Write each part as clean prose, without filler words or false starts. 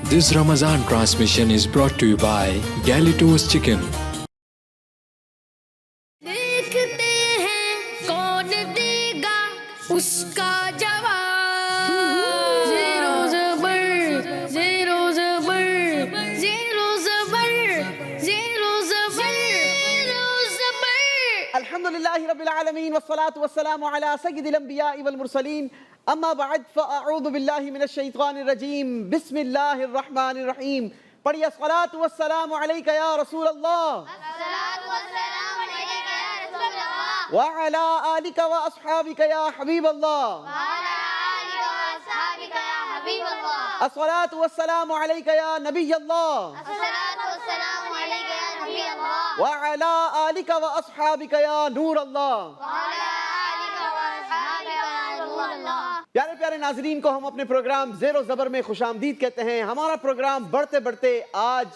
This Ramadan transmission is brought to you by Galitos Chicken. देखते हैं कौन देगा उसका जवाब। ज़ेरो ज़बर ज़ेरो ज़बर ज़ेरो ज़बर ज़ेरो ज़बर ज़ेरो ज़बर। अल्हम्दुलिल्लाहि रब्बिल आलमीन वस्सलातु वस्सलामु अला सय्यिदिल अंबियाइ वल मुरसलीन अम्मा बअद फ़अऊज़ु बिल्लाहि मिनश शैतानिर रजीम बिस्मिल्लाहिर रहमानिर रहीम। पढ़िए अस्सलातु वस्सलामु अलैका या रसूल अल्लाह व अला आलिका व अस्हाबिका या हबीब अल्लाह। अस्सलातु वस्सलामु अलैका या नबी अल्लाह व अला आलिका व अस्हाबिका या नूर अल्लाह। प्यारे प्यारे नाजरीन को हम अपने प्रोग्राम ज़ेरो ज़बर में खुशामदीद कहते हैं। हमारा प्रोग्राम बढ़ते बढ़ते आज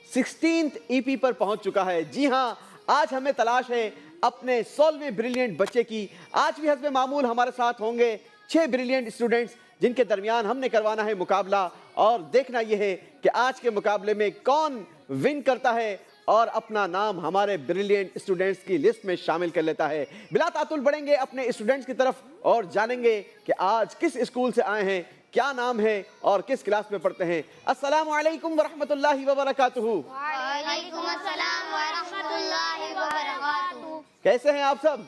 16th EP पर पहुंच चुका है। जी हाँ, आज हमें तलाश है अपने 16वें ब्रिलियंट बच्चे की। आज भी हस्बे मामूल हमारे साथ होंगे 6 ब्रिलियंट स्टूडेंट्स जिनके दरमियान हमने करवाना है मुकाबला और देखना यह है कि आज के मुकाबले में कौन विन करता है और अपना नाम हमारे ब्रिलियंट स्टूडेंट्स की लिस्ट में शामिल कर लेता है। बिला तातुल बढ़ेंगे अपने स्टूडेंट्स की तरफ और जानेंगे कि आज किस स्कूल से आए हैं, क्या नाम है और किस क्लास में पढ़ते हैं। अस्सलामु अलैकुम व रहमतुल्लाहि व बरकातुहू। वालेकुम अस्सलाम व रहमतुल्लाहि व बरकातुहू। कैसे हैं आप सब?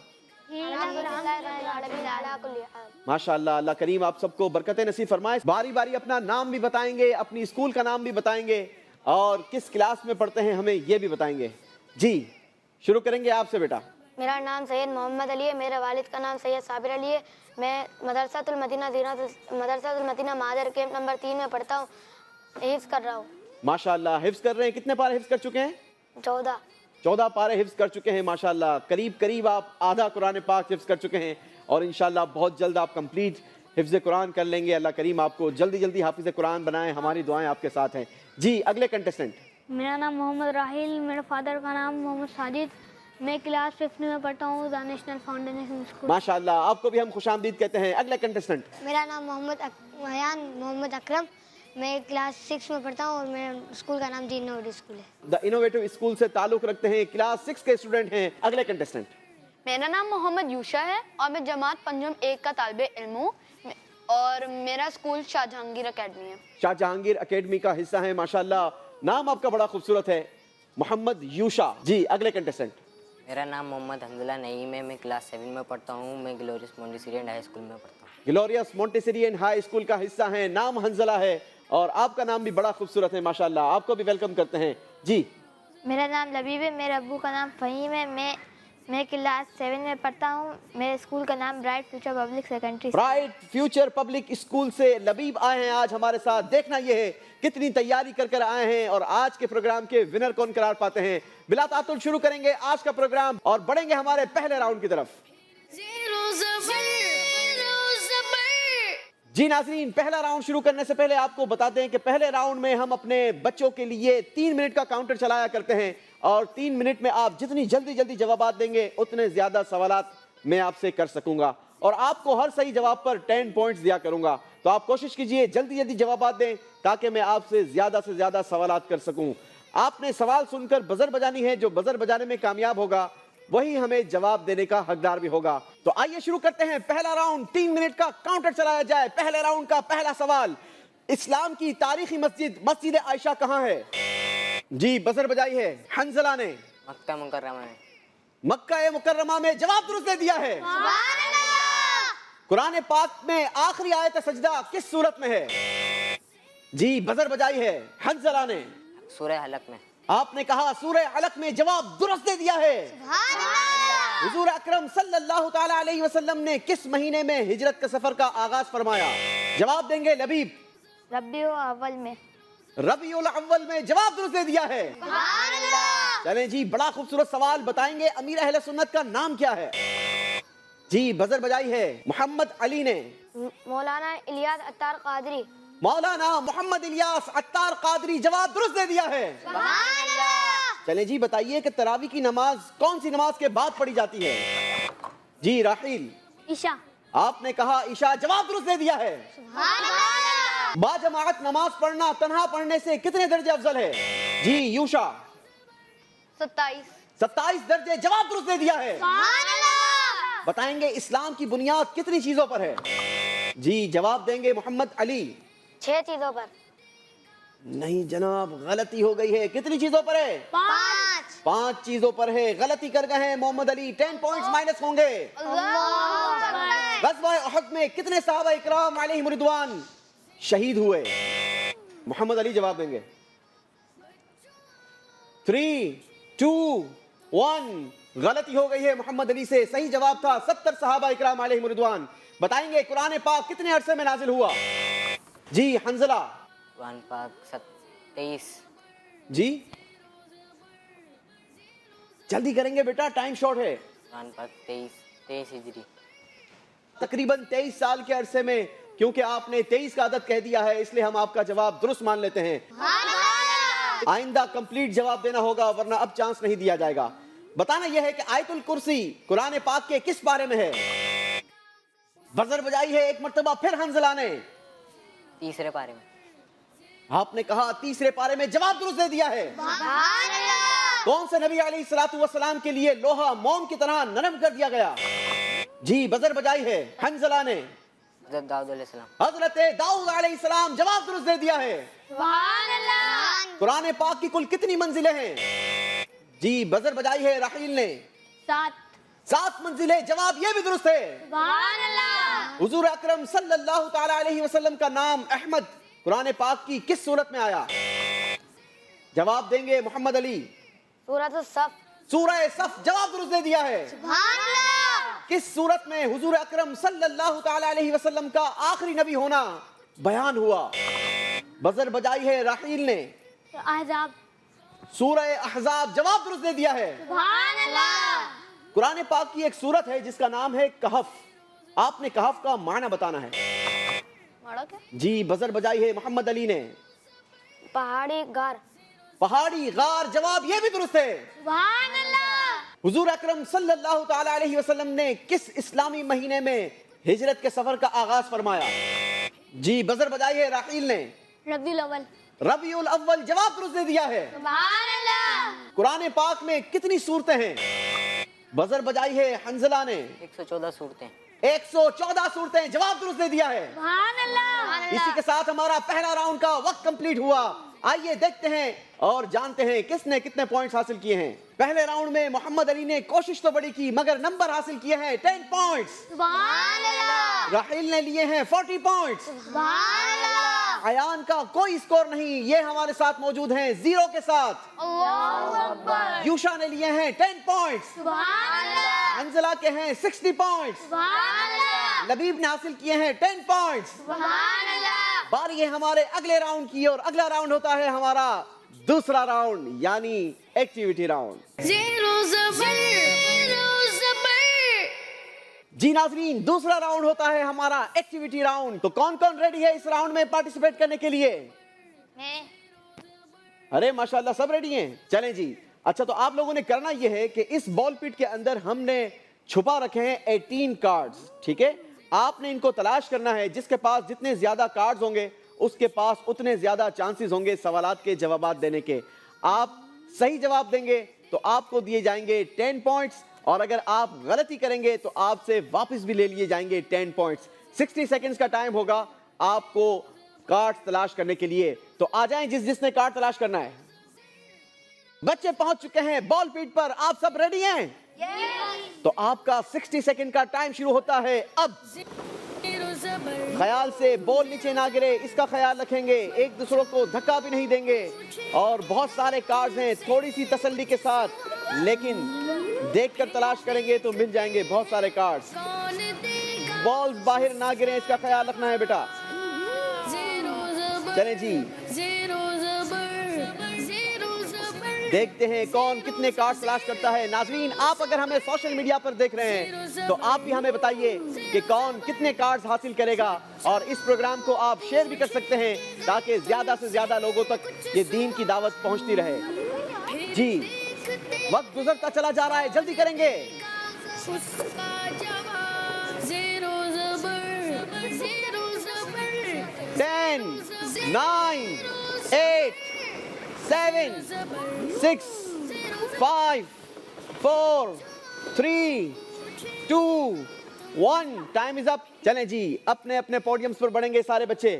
अल्हम्दुलिल्लाह। माशाअल्लाह, अल्लाह करीम आप सबको बरकतें नसीब फरमाए। बारी बारी अपना नाम भी बताएंगे, अपनी स्कूल का नाम भी बताएंगे और किस क्लास में पढ़ते हैं हमें ये भी बताएंगे। जी, शुरू करेंगे आपसे बेटा। मेरा नाम सैयद मोहम्मद अली है। मेरे वालिद का नाम सैयद साबिर अली है। मैं मदरसातुल मदीना मादर कैंप नंबर 3 में पढ़ता हूँ। हिफ्ज़ कर रहा हूँ। माशाअल्लाह, हिफ्ज़ कर रहे हैं। कितने पारे हिफ्ज़ कर चुके हैं? 14 पारे हिफ्ज़ कर चुके हैं। माशाअल्लाह, करीब करीब आप आधा कुरान पाक हिफ्ज़ कर चुके हैं और इंशाअल्लाह बहुत जल्द आप कंप्लीट हिफ्ज़ कुरान कर लेंगे। अल्लाह करीम आपको जल्दी जल्दी हाफिज़ कुरान बनाए। हमारी दुआएं आपके साथ हैं। जी, अगले कंटेस्टेंट। मेरा नाम मोहम्मद राहिल, मेरे फादर का नाम मोहम्मद साजिद। मैं क्लास 5 में पढ़ता हूँ द नेशनल फाउंडेशन स्कूल। माशाअल्लाह, आपको भी हम खुशामदीद कहते हैं। अगले कंटेस्टेंट। मेरा नाम मोहम्मद अकरम। मैं क्लास 6 में पढ़ता हूँ और मेरे स्कूल का नाम दी इनोवेटिव स्कूल है। द इनोवेटिव स्कूल से ताल्लुक़ रखते हैं, क्लास 6 के स्टूडेंट हैं। अगले कंटेस्टेंट। मेरा नाम मोहम्मद यूशा है और मैं जमात पंजम 1 का तालिबे इल्म हूँ और मेरा स्कूल शाहजहांगीर एकेडमी है। शाहजहांगीर एकेडमी का हिस्सा है। माशाअल्लाह, नाम आपका बड़ा खूबसूरत है, मोहम्मद यूशा। जी, अगले कंटेस्टेंट। मेरा नाम मोहम्मद हमदुल्ला नईम है। मैं क्लास 7 में पढ़ता हूँ। मैं ग्लोरियस मोंटेसरी हाई स्कूल में पढ़ता हूँ। ग्लोरियस मोंटेसरी हाई स्कूल का हिस्सा है। नाम हंजला है और आपका नाम भी बड़ा खूबसूरत है। माशाअल्लाह, आपको भी वेलकम करते हैं। जी, मेरा नाम लबीब है। मेरे अब्बू का नाम फ़हीम है। मैं क्लास 7 में पढ़ता हूँ। मेरे स्कूल का नाम bright future public secondary. Bright future public school से लबीब आए हैं आज हमारे साथ। देखना यह है कितनी तैयारी कर कर आए हैं और आज के प्रोग्राम के विनर कौन करार पाते हैं। बिला तातुल शुरू करेंगे आज का प्रोग्राम और बढ़ेंगे हमारे पहले राउंड की तरफ। ज़ेरो ज़बर ज़ेरो ज़बर। जी नाज़रीन, पहला राउंड शुरू करने से पहले आपको बताते हैं कि पहले राउंड में हम अपने बच्चों के लिए 3 मिनट का काउंटर चलाया करते हैं और 3 मिनट में आप जितनी जल्दी जल्दी जवाब देंगे उतने ज्यादा सवालात मैं आपसे कर सकूंगा और आपको हर सही जवाब पर 10 पॉइंट्स दिया करूंगा। तो आप कोशिश कीजिए जल्दी जल्दी जवाब दें ताकि मैं आपसे से ज्यादा सवालात कर सकूं। आपने सवाल सुनकर बजर बजानी है। जो बजर बजाने में कामयाब होगा वही हमें जवाब देने का हकदार भी होगा। तो आइए शुरू करते हैं पहला राउंड। 3 मिनट का काउंटर चलाया जाए। पहले राउंड का पहला सवाल, इस्लाम की तारीखी मस्जिद आयशा कहाँ है? जी, बजर बजाई है हंजला ने। मक्का मुकर्रमा में। मक्का मुकर्रमा में। जवाब दुरुस्त दे दिया है। कुरान पाक में आखिरी आयत सजदा किस सूरत में है? जी, बजर बजाई है हंजला ने। सूरह हलक में। आपने कहा सूरह अलक में। जवाब दुरुस्त दे दिया है। हुजूर अकरम सल्लल्लाहु ताला अलैहि वसल्लम ने किस महीने में हिजरत का सफर का आगाज फरमाया? जवाब देंगे लबीब। रबीउल अव्वल में। रबीउल अव्वल में। जवाब दुरुस्त दे दिया है। चलें जी, बड़ा खूबसूरत सवाल बताएंगे अमीर अहले सुन्नत का नाम क्या है? जी, बजर बजाई है मोहम्मद अली ने। मौलाना इलियास अत्तार कादरी। मौलाना मोहम्मद इलियास अत्तार कादरी। जवाब दुरुस्त दे दिया है। चलें जी, बताइए कि तरावी की नमाज कौन सी नमाज के बाद पढ़ी जाती है? जी, राहिल। ईशा। आपने कहा ईशा। जवाब दुरुस्त दे दिया है। बाजमात नमाज पढ़ना तन्हा पढ़ने से कितने दर्जे अफजल है? जी यूशा 27। 27 दर्जे, जवाब दुरुस्त दे दिया है। बताएंगे इस्लाम की बुनियाद कितनी चीजों पर है? जी जवाब देंगे मोहम्मद अली। 6 चीजों पर। नहीं जनाब, गलती हो गई है। कितनी चीजों पर है? 5 चीजों पर है। गलती कर गए हैं मोहम्मद अली, 10 पॉइंट्स माइनस होंगे। गज़वा उहद में कितने सहाबा इकराम अलैहिम रिदवान शहीद हुए? मोहम्मद अली जवाब देंगे। 3, 2, 1। गलती हो गई है मोहम्मद अली से। सही जवाब था 70 सहाबा इकराम अलैहिम रिदवान। बताएंगे कुरान पाक कितने अरसे में नाजिल हुआ? जी हंजला। कुरान पाक 23। जी जल्दी करेंगे बेटा, टाइम शॉर्ट है। कुरान पाक 23 हिजरी। तकरीबन 23 साल के अरसे में, क्योंकि आपने 23 का अदद कह दिया है इसलिए हम आपका जवाब दुरुस्त मान लेते हैं। आइंदा कंप्लीट जवाब देना होगा वरना अब चांस नहीं दिया जाएगा। बताना यह है कि आयतुल कुर्सी कुरान पाक के किस पारे में है? बजर बजाई है एक मर्तबा फिर हंजला ने। 3 पारे में। आपने कहा 3 पारे में, जवाब दुरुस्त दे दिया है। कौन से नबी अलैहिस्सलातु वस्सलाम के लिए लोहा मोम की तरह नरम कर दिया गया? जी बजर बजाई है हंजला ने। हज़रत दाऊद अलैहिस्सलाम। हजरत दाऊद अलैहिस्सलाम, जवाब दुरुस्त दे दिया है। कुरान पाक की कुल कितनी मंजिलें हैं? जी बजर बजाई है राहील ने। 7 मंजिलें, जवाब ये भी दुरुस्त है। हुजूर अकरम सल्लल्लाहु तआला अलैहि वसल्लम का नाम अहमद कुरान पाक की किस सूरत में आया? जवाब देंगे मोहम्मद अली। सूरत सफ। सूरह सफ, जवाब दुरुस्त दे दिया है। किस सूरत में हुजूर अकरम सल्लल्लाहु तआला अलैहि वसल्लम का आखिरी नबी होना बयान हुआ? बजर बजाई है राहील ने। आजाब। सूरह अहज़ाब, जवाब दुरुस्त दे दिया है। कुरान पाक की एक सूरत है जिसका नाम है कहफ। आपने कहफ का माना बताना है। माड़ा क्या? जी बजर बजाई है मोहम्मद अली ने। पहाड़ी गार। पहाड़ी गार, जवाब ये भी दुरुस्त है। हुजूर अकरम सल्लल्लाहु तआला अलैहि वसल्लम ने किस इस्लामी महीने में हिजरत के सफर का आगाज फरमाया? जी बजर बजाई है राहील ने। रबीउल अव्वल। रबीउल अव्वल, जवाब दुरुस्त दे दिया है। कुरान पाक में कितनी सूरतें हैं? बजर बजाई है हंजला ने। 114 सूरतें। 114 सूरतें, जवाब दुरुस्त दे दिया है। इसी के साथ हमारा पहला राउंड का वक्त कंप्लीट हुआ। आइए देखते हैं और जानते हैं किसने कितने पॉइंट्स हासिल किए हैं। पहले राउंड में मोहम्मद अली ने कोशिश तो बड़ी की मगर नंबर हासिल किए हैं 10 पॉइंट्स। राहील ने लिए हैं 40 पॉइंट्स। अयान का कोई स्कोर नहीं, ये हमारे साथ मौजूद हैं 0 के साथ। यूशा ने लिए हैं 10 पॉइंट्स। अंजला के हैं 60 पॉइंट्स। लबीब ने हासिल किए हैं 10 पॉइंट्स। बारी है हमारे अगले राउंड की और अगला राउंड होता है हमारा दूसरा राउंड यानी एक्टिविटी राउंड। जीरो ज़बर, जी नाज़रीन, दूसरा राउंड होता है हमारा एक्टिविटी राउंड। तो कौन कौन रेडी है इस राउंड में पार्टिसिपेट करने के लिए? मैं। अरे माशाल्लाह सब रेडी हैं। चलें जी। अच्छा तो आप लोगों ने करना यह है कि इस बॉल पिट के अंदर हमने छुपा रखे हैं 18 कार्ड्स, ठीक है? आपने इनको तलाश करना है। जिसके पास जितने ज्यादा कार्ड्स होंगे उसके पास उतने ज्यादा चांसेस होंगे सवालात के जवाब देने के। आप सही जवाब देंगे तो आपको दिए जाएंगे 10 पॉइंट्स और अगर आप गलती करेंगे तो आपसे वापस भी ले लिए जाएंगे 10 पॉइंट्स। 60 सेकंड्स का टाइम होगा आपको कार्ड तलाश करने के लिए। तो आ जाएं जिसने कार्ड तलाश करना है। बच्चे पहुंच चुके हैं बॉल पीट पर। आप सब रेडी हैं? तो आपका 60 सेकंड का टाइम शुरू होता है अब। ख्याल से बॉल नीचे ना गिरे इसका ख्याल रखेंगे। एक दूसरों को धक्का भी नहीं देंगे। और बहुत सारे कार्ड्स हैं, थोड़ी सी तसल्ली के साथ, लेकिन देखकर तलाश करेंगे तो मिल जाएंगे बहुत सारे कार्ड्स। बॉल बाहर ना गिरे इसका ख्याल रखना है बेटा। चलें जी, देखते हैं कौन कितने कार्ड तलाश करता है। नाज़रीन, आप अगर हमें सोशल मीडिया पर देख रहे हैं तो आप भी हमें बताइए कि कौन कितने कार्ड्स हासिल करेगा और इस प्रोग्राम को आप शेयर भी कर सकते हैं ताकि ज्यादा से ज्यादा लोगों तक ये दीन की दावत पहुंचती रहे। जी वक्त गुजरता चला जा रहा है, जल्दी करेंगे। उसका जवाब जीरो ज़बर, 10, 9, 8, 7, 6, 5, 4, 3, 2, 1. Time is up. चलें जी, अपने अपने पोडियम्स पर बढ़ेंगे सारे बच्चे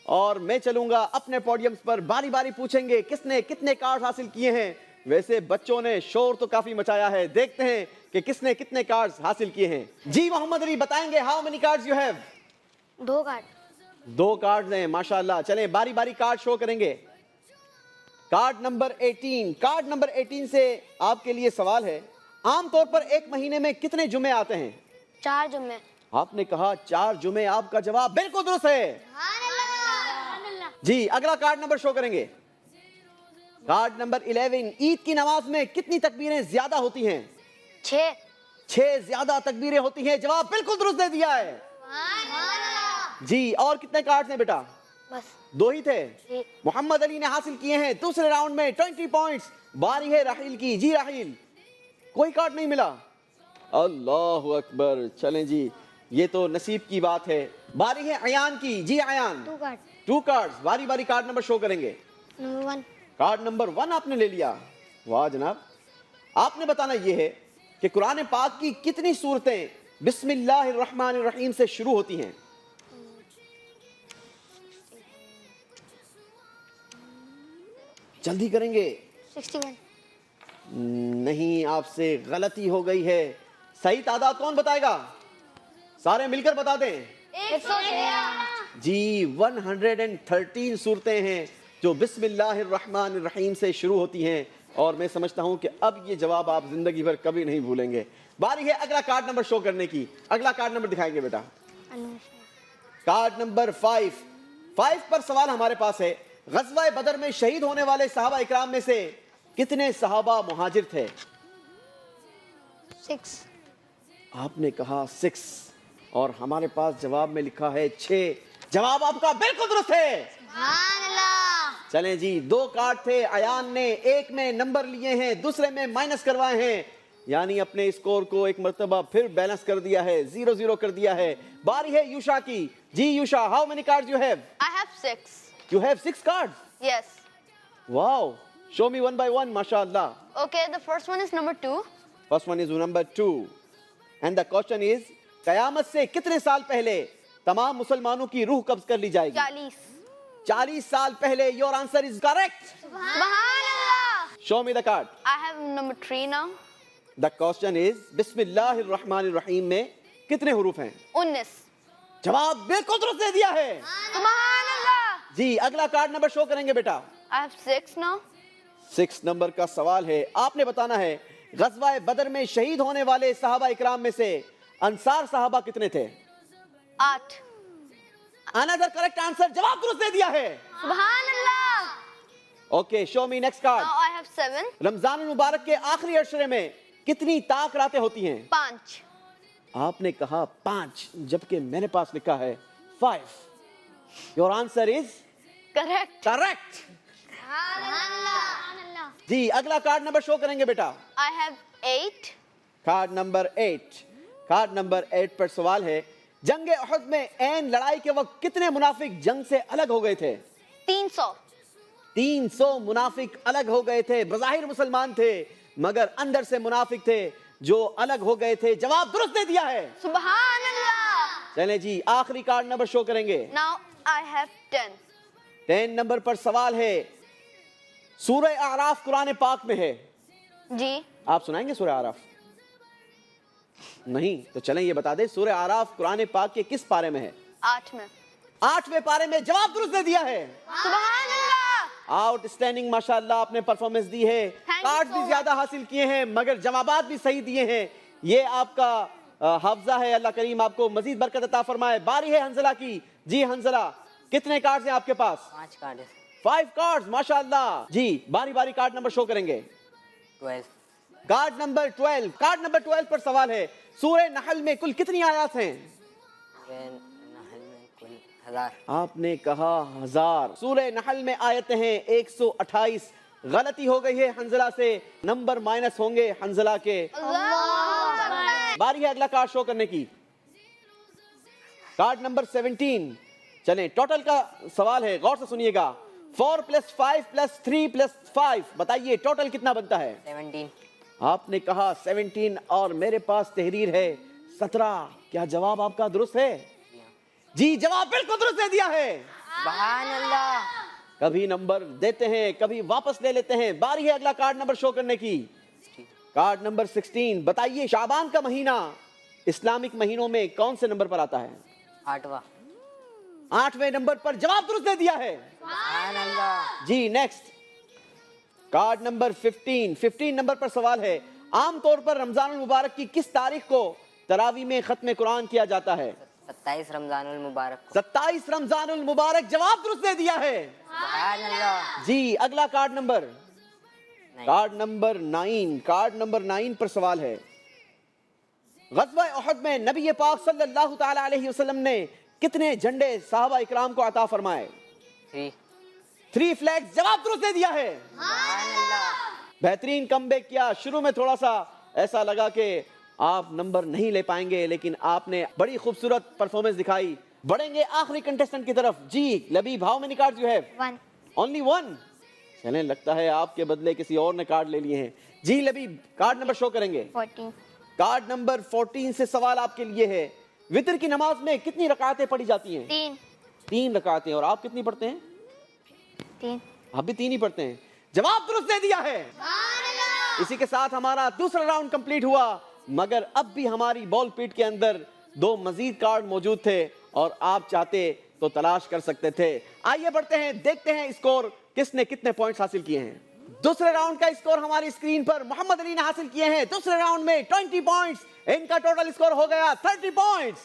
और मैं चलूंगा अपने पोडियम्स पर. बारी बारी पूछेंगे किसने कितने कार्ड हासिल किए हैं. वैसे बच्चों ने शोर तो काफी मचाया है, देखते हैं कि किसने कितने कार्ड्स हासिल किए हैं. जी मोहम्मद अली बताएंगे, how many cards you have? 2 card. 2 cards हैं माशाल्लाह. चलें बारी बारी कार्ड शो करेंगे. Card number 18. कार्ड नंबर 18 से आपके लिए सवाल है, आमतौर पर एक महीने में कितने जुमे आते हैं? 4 जुम्मे. आपने कहा 4 जुमे. आपका जवाब बिल्कुल दुरुस्त है जी. अगला कार्ड नंबर शो करेंगे. Card number 11. ईद की नमाज में कितनी तकबीरें ज्यादा होती हैं? 6. 6 ज्यादा तकबीरें होती हैं. जवाब बिल्कुल दुरुस्त दे दिया है जी. और कितने कार्ड हैं बेटा? बस 2 ही थे. जी. मोहम्मद अली ने हासिल किए हैं दूसरे राउंड में 20 पॉइंट्स. बारी है राहिल की. जी राहिल, कोई कार्ड नहीं मिला. अल्लाह अकबर. चलें जी, ये तो नसीब की बात है. बारी है अयान की. जी अयान. 2 कार्ड. 2 कार्ड्स. बारी बारी कार्ड नंबर शो करेंगे. नंबर 1. कार्ड नंबर 1 आपने ले लिया. वाह जनाब. आपने बताना यह है कि कुरान पाक की कितनी सूरतें बिस्मिल्लाहिर्रहमानिर्रहीम से शुरू होती हैं? जल्दी करेंगे. 61. नहीं, आपसे गलती हो गई है. सही तादाद कौन बताएगा? सारे मिलकर बता दें. 113. जी 113 सूरतें हैं जो बिस्मिल्लाहिर्रहमानिर्रहीम से शुरू होती हैं और मैं समझता हूं कि अब ये जवाब आप जिंदगी भर कभी नहीं भूलेंगे. बारी है अगला कार्ड नंबर शो करने की. अगला कार्ड नंबर दिखाएंगे बेटा. कार्ड नंबर 5 पर सवाल हमारे पास है, गज़वा बदर में शहीद होने वाले सहाबा इकराम में से कितने सहाबा मुहाजिर थे? 6. आपने कहा 6 और हमारे पास जवाब में लिखा है 6. जवाब आपका बिल्कुल दुरुस्त है. चलें जी, 2 कार्ड थे. अयान ने एक में नंबर लिए हैं, दूसरे में माइनस करवाए हैं, यानी अपने स्कोर को एक मर्तबा फिर बैलेंस कर दिया है, 0-0 कर दिया है. बारी है यूशा की. जी Yusha, how many cards you have? I have 6. You have 6 cards. Yes. Wow. Show me one by one, mashallah. Okay, the first one is number 2. First one is number 2. And the question is, कयामत से कितने साल पहले तमाम मुसलमानों की रूह कब्ज कर ली जाएगी? 40. 40 साल पहले. Your answer is correct. Subhanallah. Show me the card. I have number 3 now. The question is, बिस्मिल्लाहिर्रहमानिर्रहीम में कितने हुरूफ हैं? 19. जवाब बिल्कुल दुरुस्त दे दिया है Subhanallah. जी. अगला कार्ड नंबर शो करेंगे बेटा. I have 6 now. 6 नंबर का सवाल है. आपने बताना है, गज़वा बदर में शहीद होने वाले सहाबा इकराम में से अंसार सहाबा कितने थे? 8. Another correct answer. जवाब दुरुस्त दे दिया है. Subhanallah. Okay, show me next card. Now I have 7. Ramzan मुबारक के आखिरी अशरे में कितनी ताक रातें होती हैं? 5. आपने कहा 5, जबकि मैंने पास लिखा है 5. Your answer is Correct. Correct जी. अगला कार्ड नंबर शो करेंगे बेटा. I have 8. Card number 8. Card number 8 पर सवाल है, जंग उहद में ऐन लड़ाई के वक्त कितने मुनाफिक जंग से अलग हो गए थे? 300. 300 मुनाफिक अलग हो गए थे. बज़ाहिर मुसलमान थे मगर अंदर से मुनाफिक थे जो अलग हो गए थे. जवाब दुरुस्त दे दिया है. Subhanallah. चलें जी, आखिरी कार्ड नंबर शो करेंगे. Now I have 10. 10 नंबर पर सवाल है, सूरह आराफ कुरान पाक में है. जी. आप सुनाएंगे सूरह आराफ? नहीं तो चलें ये बता दें, सूरह आराफ कुरान पाक के किस पारे में है? 8 में. 8वें पारे में. जवाब दुरुस्त दे दिया है. Subhanallah. आउटस्टैंडिंग माशाल्लाह, आपने परफॉर्मेंस दी है. Thank you कार्ड so भी much. ज्यादा हासिल किए हैं मगर जवाबात भी सही दिए हैं. ये आपका हाफजा है. अल्लाह करीम आपको मजीद बरकत अता फरमाए. बारी है हंजला की. जी हंजला, कितने कार्ड्स हैं आपके पास? 5 कार्ड है. 5 कार्ड्स माशाल्लाह जी. बारी बारी कार्ड नंबर शो करेंगे. 12. Card number 12. कार्ड नंबर 12 पर सवाल है, सूरह नहल में कुल कितनी आयत हैं? नहल में कुल 1000. आपने कहा 1000. सूरह नहल में आयतें हैं 128. गलती हो गई है हंजला से. नंबर माइनस होंगे हंजला के. बारी है अगला कार्ड शो करने की. Card number 17. चलें, टोटल का सवाल है, गौर से सुनिएगा। 4 + 5 + 3 + 5, बताइए टोटल कितना बनता है? 17। आपने कहा 17 और मेरे पास तहरीर है 17। क्या जवाब आपका दुरुस्त है? जी, जवाब बिल्कुल दुरुस्त दे दिया है। सुभान अल्लाह। कभी नंबर देते हैं, कभी वापस ले लेते हैं। बारी है अगला कार्ड नंबर शो करने की। कार्ड नंबर 16, बताइए शाबान का महीना इस्लामिक महीनों में कौन से नंबर पर आता है? 8वां। 8वें नंबर पर जवाब दुरुस्त दे दिया है। सुभान अल्लाह। जी, नेक्स्ट कार्ड नंबर 15 नंबर पर सवाल है, आमतौर पर रमजानुल मुबारक की किस तारीख को तरावी में खत्म कुरान किया जाता है? 27 रमजानुल मुबारक को। 27 रमजानुल मुबारक, जवाब दुरुस्त दे दिया है। सुभान अल्लाह। जी, अगला कार्ड नंबर 9, कार्ड नंबर 9 पर सवाल है, ग़ज़वा उहद में नबी पाक सल्लल्लाहु तआला अलैहि वसल्लम ने कितने झंडे सहाबा इकराम को अता फरमाए? 3 फ्लैग्स, जवाब दुरुस्त दे दिया है। सुभान अल्लाह। बेहतरीन कमबैक किया। शुरू में थोड़ा सा ऐसा लगा कि आप नंबर नहीं ले पाएंगे, लेकिन आपने बड़ी खूबसूरत परफॉर्मेंस दिखाई। बढ़ेंगे आखिरी कंटेस्टेंट की तरफ। जी Labib, how many cards you have? 1। Only 1? चलें, लगता है आपके बदले किसी और ने कार्ड ले लिए हैं। जी लबीब, कार्ड नंबर शो करेंगे। 14। कार्ड नंबर 14 से सवाल आपके लिए है, वितर की नमाज में कितनी रकातें पढ़ी जाती हैं? 3। 3 रकातें। और आप कितनी पढ़ते हैं? 3। आप भी 3 ही पढ़ते हैं। जवाब दुरुस्त दे दिया है। इसी के साथ हमारा दूसरा राउंड कंप्लीट हुआ, मगर अब भी हमारी बॉल पीट के अंदर 2 मजीद कार्ड मौजूद थे और आप चाहते तो तलाश कर सकते थे। आइए बढ़ते हैं, देखते हैं स्कोर किसने कितने पॉइंट्स हासिल किए हैं। दूसरे राउंड का स्कोर हमारी स्क्रीन पर मोहम्मद अली ने हासिल किए हैं। दूसरे राउंड में 20 पॉइंट्स, इनका टोटल स्कोर हो गया 30 पॉइंट्स।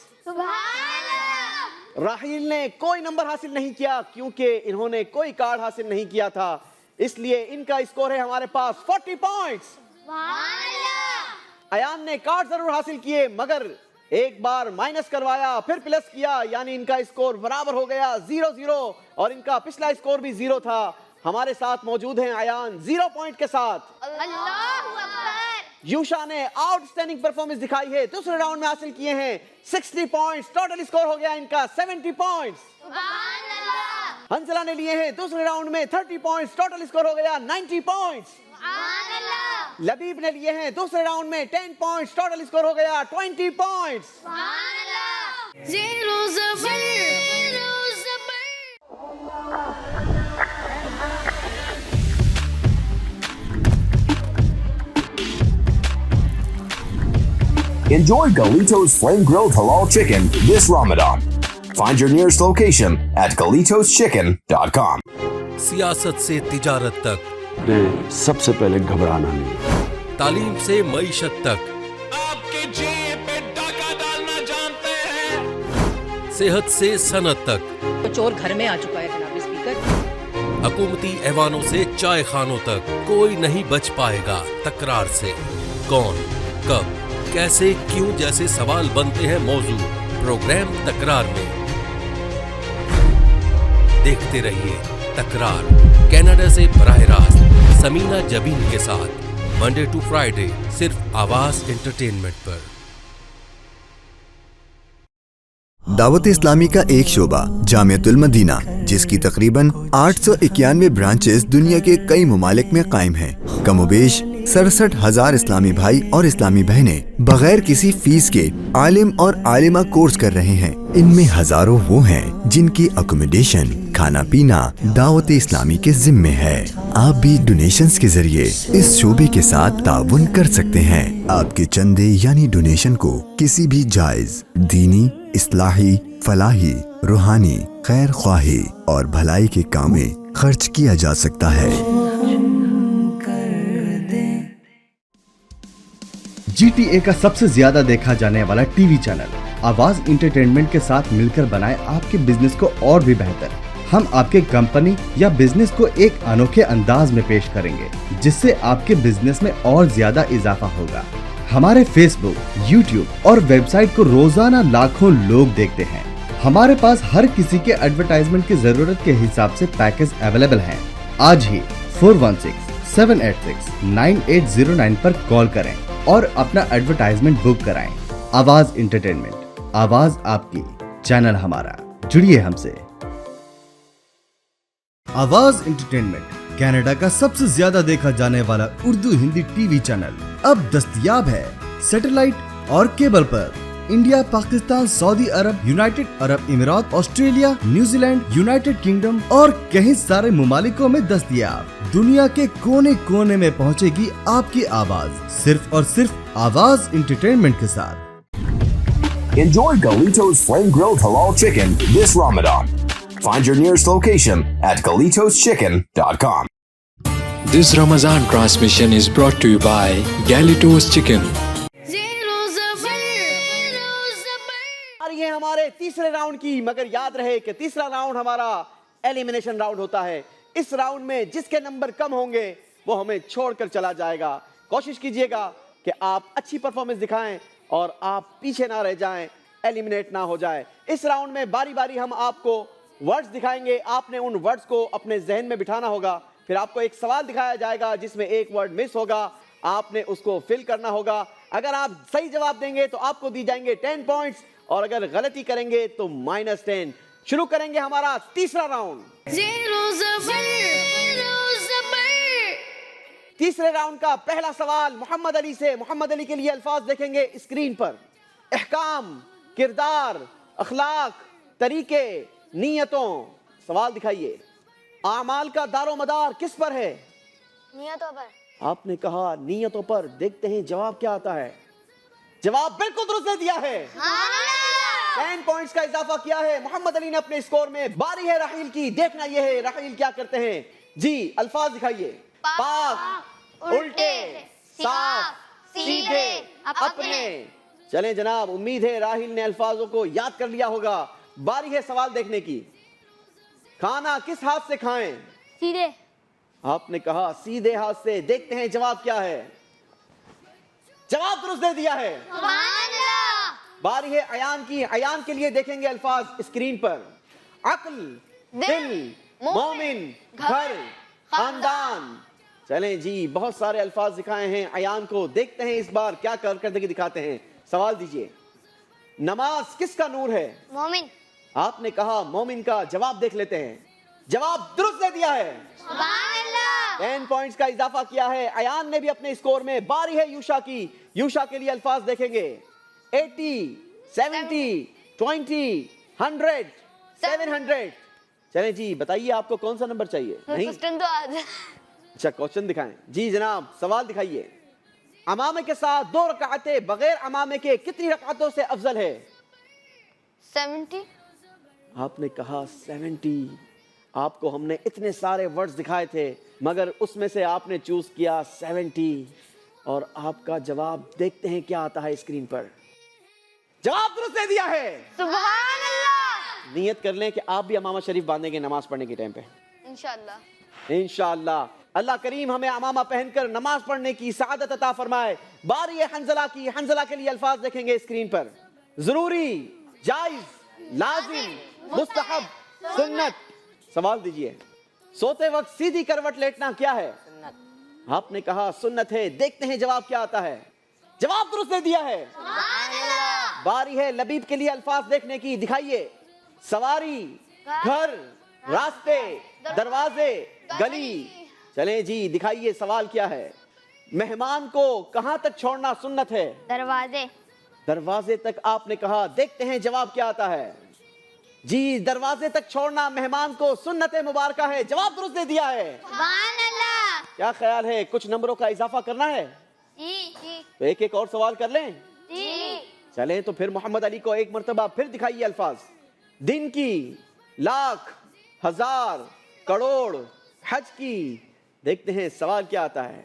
राहिल ने कोई नंबर हासिल नहीं किया क्योंकि इन्होंने कोई कार्ड हासिल नहीं किया था, इसलिए इनका स्कोर है हमारे पास 40 पॉइंट्स। अयान ने कार्ड जरूर हासिल किए, मगर एक बार माइनस करवाया फिर प्लस किया, यानी इनका स्कोर बराबर हो गया 0-0 और इनका पिछला स्कोर भी 0 था। हमारे साथ मौजूद हैं अयान 0 पॉइंट के साथ। यूशा ने आउटस्टैंडिंग परफॉर्मेंस दिखाई है, दूसरे राउंड में हासिल किए हैं 60 पॉइंट्स। टोटल स्कोर हो गया इनका 70 पॉइंट्स। हंसला ने लिए हैं दूसरे राउंड में 30 पॉइंट्स। टोटल स्कोर हो गया 90 पॉइंट्स। लबीब ने लिए हैं दूसरे राउंड में 10 पॉइंट्स। टोटल स्कोर हो गया 20 पॉइंट्स। ज़ीरो ज़बर। Enjoy Galito's Flame Grilled Halal Chicken this Ramadan. Find your nearest location at GalitosChicken.com. सियासत से तिजारत तक, सबसे पहले घबराना नहीं। तालीम से मईशत तक, आपके जेब पे डाका डालना जानते हैं। सेहत से सनत तक, तो चोर घर में आ चुका है जनाब स्पीकर। हुकूमती ऐवानों से चाय खानों तक, कोई नहीं बच पाएगा तकरार से। कौन, कब, कैसे, क्यों जैसे सवाल बनते हैं मौजू प्रोग्राम तकरार में। देखते रहिए तकरार, कनाडा से बराह रास्त समीना जबीन के साथ, मंडे टू फ्राइडे, सिर्फ आवाज एंटरटेनमेंट पर। दावत इस्लामी का एक शोबा जामियतुल मदीना, जिसकी तकरीबन 891 ब्रांचेस दुनिया के कई ममालिक में कायम हैं। कमोबेश 67,000 इस्लामी भाई और इस्लामी बहनें बगैर किसी फीस के आलिम और आलिमा कोर्स कर रहे हैं। इनमें हजारों वो हैं जिनकी अकोमोडेशन, खाना पीना दावत इस्लामी के जिम्मे है। आप भी डोनेशंस के जरिए इस शोबे के साथ ताउन कर सकते हैं। आपके चंदे यानी डोनेशन को किसी भी जायज दीनी, इस्लाही, फलाही, रूहानी, खैर ख्वाही और भलाई के काम में खर्च किया जा सकता है। GTA का सबसे ज्यादा देखा जाने वाला टीवी चैनल आवाज एंटरटेनमेंट के साथ मिलकर बनाए आपके बिजनेस को और भी बेहतर। हम आपके कंपनी या बिजनेस को एक अनोखे अंदाज में पेश करेंगे, जिससे आपके बिजनेस में और ज्यादा इजाफा होगा। हमारे फेसबुक, यूट्यूब और वेबसाइट को रोजाना लाखों लोग देखते हैं। हमारे पास हर किसी के एडवर्टाइजमेंट की जरूरत के हिसाब से पैकेज अवेलेबल हैं। आज ही 416-786-9809 पर कॉल करें और अपना एडवर्टाइजमेंट बुक कराएं। आवाज एंटरटेनमेंट, आवाज आपकी, चैनल हमारा। जुड़िए हमसे। आवाज एंटरटेनमेंट कनाडा का सबसे ज्यादा देखा जाने वाला उर्दू हिंदी टीवी चैनल अब दस्तयाब है सैटेलाइट और केबल पर। India, Pakistan, Saudi Arab, United Arab Emirates, Australia, New Zealand, United Kingdom और कई सारे मुमालिकों में दस्तयाब। दुनिया के कोने कोने में पहुंचेगी आपकी आवाज, सिर्फ और सिर्फ आवाज एंटरटेनमेंट के साथ। Enjoy Galito's Flame Grilled Halal Chicken this Ramadan. Find your nearest location at GalitosChicken.com. This Ramadan transmission is brought to you by Galitos Chicken. ये हमारे तीसरे राउंड की, मगर याद रहे कि तीसरा राउंड हमारा एलिमिनेशन राउंड होता है। इस राउंड में जिसके नंबर कम होंगे वो हमें छोड़कर चला जाएगा। कोशिश कीजिएगा कि आप अच्छी परफॉर्मेंस दिखाएं और आप पीछे ना रह जाएं, एलिमिनेट ना हो जाए। इस राउंड में बारी बारी हम आपको वर्ड्स दिखाएंगे, आपने उन वर्ड्स को अपने जहन में बिठाना होगा। फिर आपको एक सवाल दिखाया जाएगा जिसमें एक वर्ड मिस होगा, आपने उसको फिल करना होगा। अगर आप सही जवाब देंगे तो आपको दी जाएंगे 10 पॉइंट्स और अगर गलती करेंगे तो -10। शुरू करेंगे हमारा तीसरा राउंड। तीसरे राउंड का पहला सवाल मोहम्मद अली से। मोहम्मद अली के लिए अल्फाज देखेंगे स्क्रीन पर। अहकाम, किरदार, अखलाक, तरीके, नियतों। सवाल दिखाइए। आमाल का दारो मदार किस पर है? नियतों पर। आपने कहा नियतों पर। देखते हैं जवाब क्या आता है। जवाब बिल्कुल दुरुस्त दिया है। 10 पॉइंट्स का इजाफा किया है मोहम्मद अली ने अपने स्कोर में। बारी है राहील की। देखना यह है राहील क्या करते हैं। जी अल्फाज दिखाइए। पाक, उल्टे, साफ, सीधे, अपने। चलें जनाब, उम्मीद है राहील ने अल्फाजों को याद कर लिया होगा। बारी है सवाल देखने की। खाना किस हाथ से खाएं? सीधे। आपने कहा सीधे हाथ से। देखते हैं जवाब क्या है। जवाब दुरुस्त दे दिया है। बारी है अयान की। अयान के लिए देखेंगे अल्फाज स्क्रीन पर। अक्ल, दिल, मोमिन, घर, खानदान। चलें जी, बहुत सारे अल्फाज दिखाए हैं अयान को। देखते हैं इस बार क्या करके दिखाते हैं। सवाल दीजिए। नमाज किसका नूर है? मोमिन। आपने कहा मोमिन का। जवाब देख लेते हैं। जवाब दुरुस्त दे दिया है। 10 पॉइंट्स का इजाफा किया है अयान ने भी अपने स्कोर में। बारी है यूशा की। यूशा के लिए अल्फाज देखेंगे। 80, 70, 20, 100, 700। चलें जी, बताइए आपको कौन सा नंबर चाहिए? नहीं, अच्छा क्वेश्चन दिखाएं। जी जनाब, सवाल दिखाइए। अमामे के साथ 2 रकातें बगैर अमामे के कितनी रकातों से अफजल है? 70। आपने कहा 70। आपको हमने इतने सारे वर्ड्स दिखाए थे मगर उसमें से आपने चूज किया 70 और आपका जवाब देखते हैं क्या आता है स्क्रीन पर। जवाब दुरुस्त दे दिया है। सुभान अल्लाह। नियत कर लें कि आप भी अमामा शरीफ बांधेंगे नमाज पढ़ने के टाइम पे इंशाअल्लाह। इंशाअल्लाह। अल्लाह करीम हमें अमामा पहनकर नमाज पढ़ने की सआदत अता फरमाए। बारी है हंजला की। हंजला के लिए अल्फाज देखेंगे स्क्रीन पर। जरूरी, जायज, लाजिम, मुस्तहब, सुन्नत। सवाल दीजिए। सोते वक्त सीधी करवट लेटना क्या है? सुन्नत। आपने कहा सुन्नत है। देखते हैं जवाब क्या आता है। जवाब दुरुस्त दे दिया है। बारी है लबीब के लिए अल्फाज देखने की। दिखाइए। सवारी, घर, रास्ते, दरवाजे, गली। चलें जी, दिखाइए सवाल क्या है। मेहमान को कहां तक छोड़ना सुन्नत है? दरवाजे। दरवाजे तक आपने कहा। देखते हैं जवाब क्या आता है। जी, दरवाजे तक छोड़ना मेहमान को सुन्नत मुबारका है। जवाब दुरुस्त दे दिया है। क्या ख्याल है, कुछ नंबरों का इजाफा करना है? तो एक और सवाल कर लें। चलें तो फिर मोहम्मद अली को एक मर्तबा फिर दिखाइए अल्फाज। दिन की, लाख, हजार, करोड़, हज की। देखते हैं सवाल क्या आता है।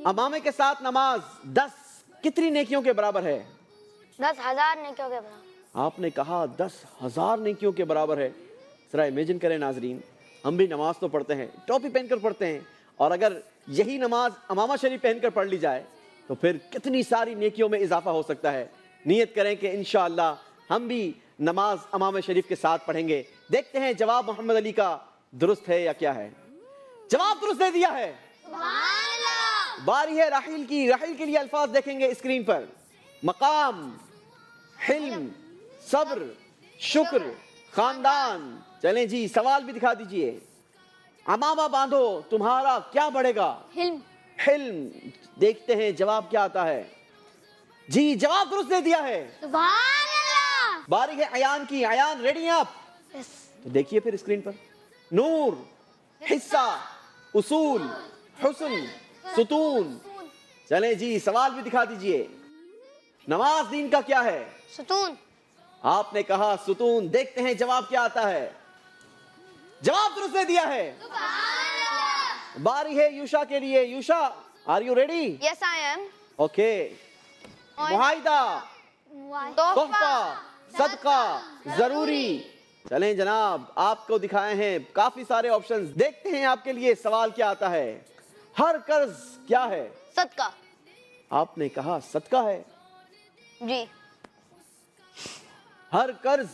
अमामे के साथ नमाज 10 कितनी नेकियों के बराबर है? 10,000 नेकियों के बराबर। आपने कहा 10,000 नेकियों के बराबर है। जरा इमेजिन करें नाजरीन, हम भी नमाज तो पढ़ते हैं, टोपी पहनकर पढ़ते हैं, और अगर यही नमाज अमामा शरीफ पहनकर पढ़ ली जाए तो फिर कितनी सारी नेकियों में इजाफा हो सकता है। नियत करें कि इंशाअल्लाह हम भी नमाज अमामा शरीफ के साथ पढ़ेंगे। देखते हैं जवाब मोहम्मद अली का दुरुस्त है या क्या है। जवाब दुरुस्त दे दिया है। बारी है राहील की। राहील के लिए अल्फाज देखेंगे स्क्रीन पर। मकाम, हिल्म, सब्र, शुक्र, खानदान। चलें जी, सवाल भी दिखा दीजिए। अमामा बांधो तुम्हारा क्या बढ़ेगा? हिल्म। हिल्म। देखते हैं जवाब क्या आता है। जी जवाब दुरुस्त दे दिया है। सुभान अल्लाह। बारी है अयान की। अयान रेडी हैं आप? तो देखिए फिर स्क्रीन पर। नूर, हिस्सा, उसूल, हुस्न, सुतून। चले जी सवाल भी दिखा दीजिए। नमाज दीन का क्या है? सुतून। आपने कहा सुतून। देखते हैं जवाब क्या आता है। जवाब दुरुस्त दे दिया है। बारी है यूशा के लिए। Yusha are you ready? Yes I am. Okay. मुआहिदा, तोहफा, सदका, जरूरी। चलें जनाब आपको दिखाए हैं काफी सारे ऑप्शंस। देखते हैं आपके लिए सवाल क्या आता है। हर कर्ज क्या है? सदका। आपने कहा सदका है। जी। हर कर्ज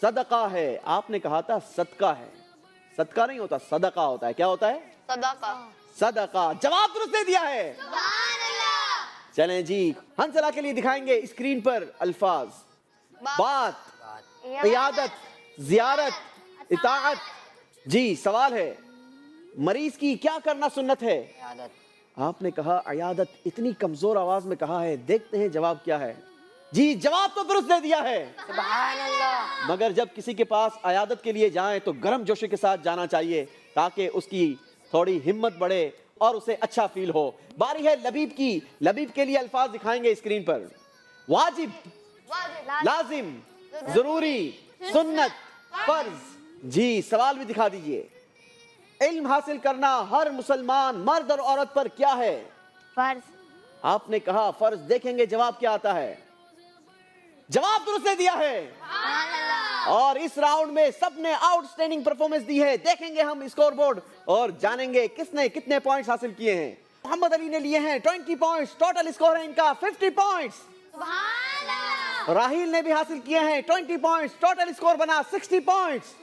सदका है। आपने कहा था सदका है। सदका नहीं होता, सदका होता है। क्या होता है? सदका। सदका। जवाब दुरुस्त दे दिया है। चलें जी हंसला के लिए दिखाएंगे स्क्रीन पर अल्फाज। बात, इयादत, जियारत, इताअत। जी सवाल है मरीज की क्या करना सुन्नत है? आपने कहा अयादत। इतनी कमजोर आवाज में कहा है। देखते हैं जवाब क्या है। जी जवाब तो दुरुस्त दे दिया है। सुभान अल्लाह। मगर जब किसी के पास अयादत के लिए जाएं तो गर्म जोशी के साथ जाना चाहिए ताकि उसकी थोड़ी हिम्मत बढ़े और उसे अच्छा फील हो। बारी है लबीब की। लबीब के लिए अल्फाज दिखाएंगे स्क्रीन पर। वाजिब, लाजिम, जरूरी, सुन्नत, फर्ज। जी सवाल भी दिखा दीजिए। इल्म हासिल करना हर मुसलमान मर्द और औरत पर क्या है? फर्ज। आपने कहा फर्ज। देखेंगे जवाब क्या आता है। जवाब दुरुस्त दे दिया है। और इस राउंड में सबने आउटस्टैंडिंग परफॉर्मेंस दी है। देखेंगे हम स्कोर बोर्ड और जानेंगे किसने कितने पॉइंट्स हासिल किए हैं। मोहम्मद अली ने लिए हैं 20 पॉइंट्स। टोटल स्कोर है इनका 50 पॉइंट्स। राहिल ने भी हासिल किए हैं 20 पॉइंट्स। टोटल स्कोर बना 60 पॉइंट्स।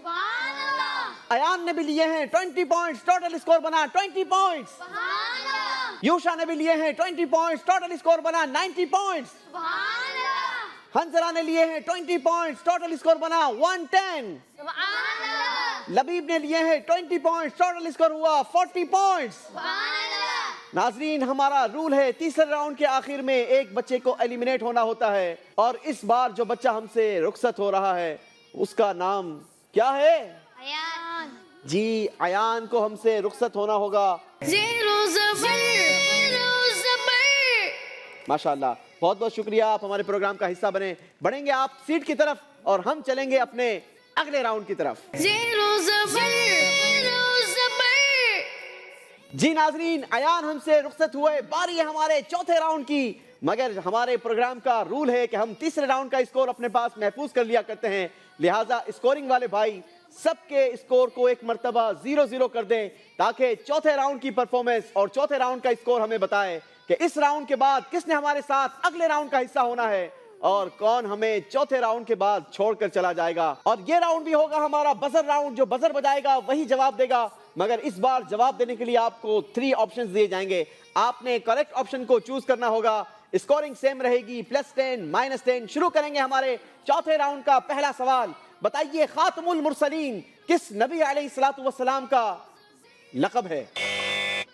अयान ने भी लिए हैं 20 पॉइंट्स। टोटल स्कोर बना 20 पॉइंट्स। यूशा ने भी लिए हैं 20 पॉइंट्स। टोटल स्कोर बना 90 पॉइंट्स। हंसला ने लिए हैं 20 पॉइंट्स। टोटल स्कोर बना 110। लबीब ने लिए हैं 20 पॉइंट्स। टोटल स्कोर हुआ 40 पॉइंट्स। नाजरीन हमारा रूल है तीसरे राउंड के आखिर में एक बच्चे को एलिमिनेट होना होता है और इस बार जो बच्चा हमसे रुखसत हो रहा है उसका नाम क्या है? अयान। जी अयान को हमसे रुखसत होना होगा। माशाल्लाह बहुत बहुत शुक्रिया। आप हमारे प्रोग्राम का हिस्सा बढ़ेंगे आप सीट की तरफ और हम चलेंगे अपने अगले राउंड की तरफ। जी नाजरीन अयान हमसे रुखसत हुए। बारी है हमारे चौथे राउंड की। मगर हमारे प्रोग्राम का रूल है कि हम तीसरे राउंड का स्कोर अपने पास महफूज कर लिया करते हैं। लिहाजा स्कोरिंग वाले भाई सबके स्कोर को एक मर्तबा 0-0 कर दें ताकि चौथे राउंड की परफॉर्मेंस और चौथे राउंड का स्कोर हमें बताए कि इस राउंड के बाद किसने हमारे साथ अगले राउंड का हिस्सा होना है और कौन हमें चौथे राउंड के बाद छोड़कर चला जाएगा। और ये राउंड भी होगा हमारा बजर राउंड। जो बजर बजाएगा वही जवाब देगा। मगर इस बार जवाब देने के लिए आपको 3 ऑप्शंस दिए जाएंगे। आपने करेक्ट ऑप्शन को चूज करना होगा। स्कोरिंग सेम रहेगी +10 -10। शुरू करेंगे हमारे चौथे राउंड का पहला सवाल। बताइए खातमुल मुरसलीन किस नबी अलैहिस्सलातु वस्सलाम का लक़ब है?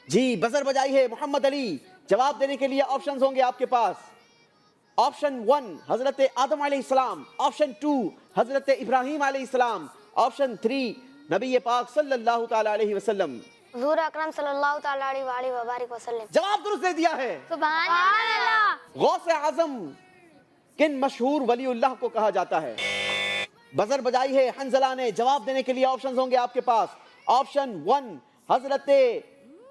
जी बजर बजाई है मोहम्मद अली। जवाब देने के लिए ऑप्शंस होंगे आपके पास। ऑप्शन 1 हजरत आदम अलैहिस्सलाम, ऑप्शन 2 हजरत इब्राहिम अलैहिस्सलाम, ऑप्शन 3 नबी पाक सल्लल्लाहु ताला अलैहि वसल्लम। हुजूर अकरम सल्लल्लाहु ताला अलैहि वसल्लम। जवाब दुरुस्त दे दिया है। सुभान अल्लाह। गौसे आजम किन मशहूर वलीउल्लाह को कहा जाता है? बजर बजाई है हंजला ने। जवाब देने के लिए ऑप्शंस होंगे आपके पास। ऑप्शन 1 हजरत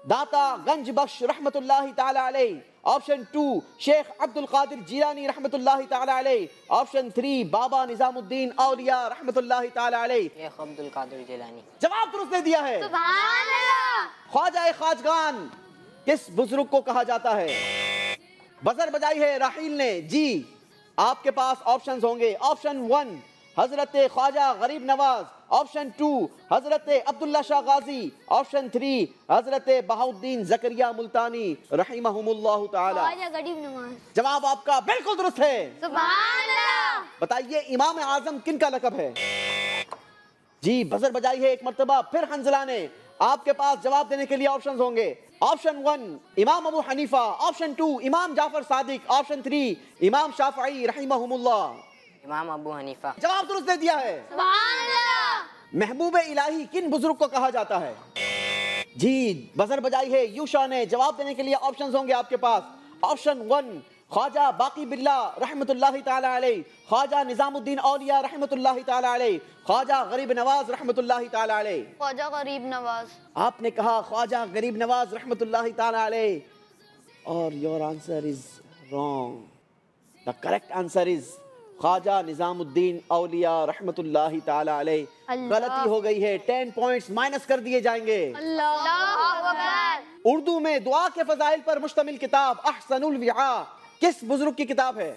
दाता गंज बख्श रहमतुल्लाहि ताला अलैहि, ऑप्शन 2 शेख अब्दुल कादिर जिलानी रहमतुल्लाहि ताला अलैहि, ऑप्शन 3 बाबा निजामुद्दीन औलिया रहमतुल्लाहि ताला अलैहि। शेख अब्दुल कादिर जिलानी। जवाब दुरुस्त दे दिया है। सुभान अल्लाह। ख्वाजा खाजगान किस बुजुर्ग को कहा जाता है? बजर बजाई है राहिल ने। जी आपके पास ऑप्शंस होंगे। ऑप्शन 1 हजरत ख्वाजा गरीब नवाज, ऑप्शन 2 हजरत अब्दुल्ला शाह गाजी, ऑप्शन 3 हजरत बहाउद्दीन जकरिया मुल्तानी रहिमहुमुल्लाह ताला। ख्वाजा गरीब नवाज। जवाब आपका बिल्कुल दुरुस्त है। सुभान अल्लाह। बताइए इमाम आजम किन का लक़ब है? जी बजर बजाई है एक मर्तबा फिर हंजला ने। آپ کے پاس جواب دینے کے لیے آپشنز ہوں گے. آپشن 1 امام ابو حنیفہ, آپشن 2 امام جعفر صادق, آپشن 3 امام شافعی رحمہم اللہ. امام ابو حنیفہ. جواب درست دے دیا ہے. سبحان اللہ. محبوب الہی کن بزرگ کو کہا جاتا ہے؟ جی بزر بجائی ہے یوشا نے. جواب دینے کے لیے آپشنز ہوں گے آپ کے پاس. آپشن 1 خواجہ باقی باللہ رحمت اللہ تعالی علیہ, خواجہ نظام الدین اولیاء رحمت اللہ تعالی علیہ, خواجہ غریب نواز رحمت اللہ تعالی علیہ. خواجہ غریب نواز. آپ نے کہا خواجہ غریب نواز رحمت اللہ تعالی علیہ, اور your answer is wrong. The correct answer is Khwaja Nizamuddin اولیاء رحمت اللہ تعالی علیہ. غلطی ہو گئی ہے, 10 پوائنٹس مائنس کر دیے جائیں گے. اللہ اکبر. اردو میں دعا کے فضائل پر مشتمل کتاب احسن الوعاء کس بزرگ کی کتاب ہے؟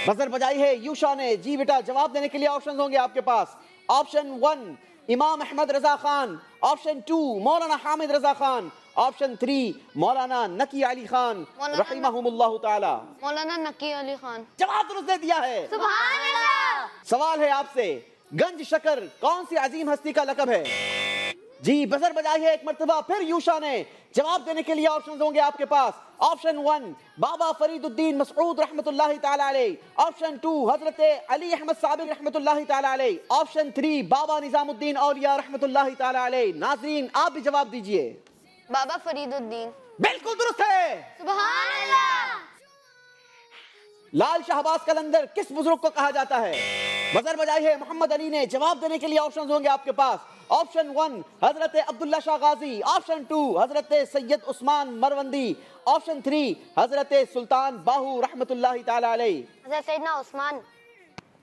بزر بجائی ہے یوشا نے. جی بیٹا جواب دینے کے لیے آپشنز ہوں گے آپ کے پاس. آپشن 1 امام احمد رضا خان, آپشن 2 مولانا حامد رضا خان, آپشن 3 مولانا نقی علی خان رحمہم اللہ تعالی. مولانا نقی علی خان. جواب درست دے دیا ہے. سبحان اللہ. سوال ہے آپ سے, گنج شکر کون سی عظیم ہستی کا لقب ہے؟ جی بزر بجائی ہے ایک مرتبہ پھر یوشا نے. جواب دینے کے لیے آپشنز ہوں گے آپ کے پاس. آپشن 1 بابا فرید الدین مسعود رحمت اللہ تعالی علیہ, آپشن 2 حضرت علی احمد صابر رحمت اللہ تعالی علیہ, آپشن 3 بابا نظام الدین اولیاء رحمت اللہ تعالی علیہ. ناظرین آپ بھی جواب دیجئے. بابا فرید الدین. بالکل درست ہے. سبحان اللہ. لال شہباز قلندر کس بزرگ کو کہا جاتا ہے؟ بزر بجائی ہے محمد علی نے. جواب دینے کے لیے آپشنز ہوں گے آپ کے پاس. آپشن 1 حضرت عبداللہ شاہ غازی, آپشن 2 حضرت سید عثمان مروندی, آپشن 3 حضرت سلطان باہو رحمت اللہ تعالی علیہ. حضرت سیدنا عثمان.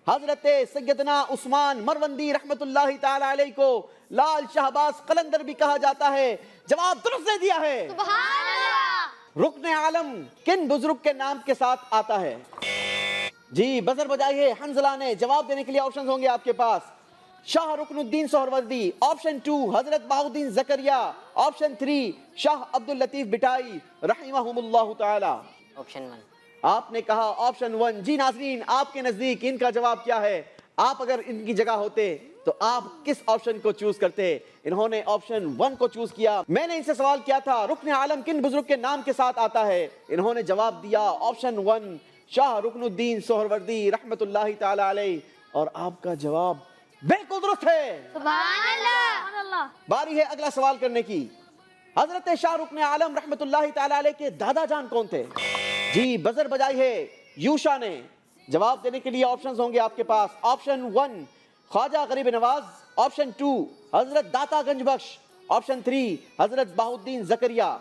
حضرت سیدنا عثمان مروندی رحمت اللہ تعالی علیہ کو لال شہباز قلندر بھی کہا جاتا ہے. جواب درست دے دیا ہے. سبحان اللہ. رکن عالم کن بزرگ کے نام کے ساتھ آتا ہے؟ جی بزر بجائیے حنزلہ نے. جواب دینے کے لیے آپشنز ہوں گے آپ کے پاس. شاہ رکن الدین سہروردی, آپشن 2 حضرت بہاؤالدین زکریا, آپشن 3 شاہ عبداللطیف بٹائی رحمہم اللہ تعالی. آپشن 1. آپ نے کہا آپشن 1. جی ناظرین آپ کے نزدیک ان کا جواب کیا ہے؟ آپ اگر ان کی جگہ ہوتے تو آپ کس آپشن کو چوز کرتے؟ انہوں نے آپشن 1 کو چوز کیا. میں نے ان سے سوال کیا تھا رکن عالم کن بزرگ کے نام کے ساتھ آتا ہے؟ انہوں نے جواب دیا آپشن 1 شاہ رکن الدین سہروردی رحمت اللہ تعالی علیہ, اور آپ کا جواب بالکل درست ہے. سبحان اللہ. باری ہے اگلا سوال کرنے کی. حضرت شاہ رکن عالم رحمت اللہ تعالی علیہ کے دادا جان کون تھے؟ جی بزر بجائی ہے یوشا نے. جواب دینے کے لیے آپشنز ہوں گے آپ کے پاس. آپشن 1 خواجہ غریب نواز, آپشن 2 حضرت داتا گنج بخش, آپشن 3 حضرت بہاؤالدین زکریا,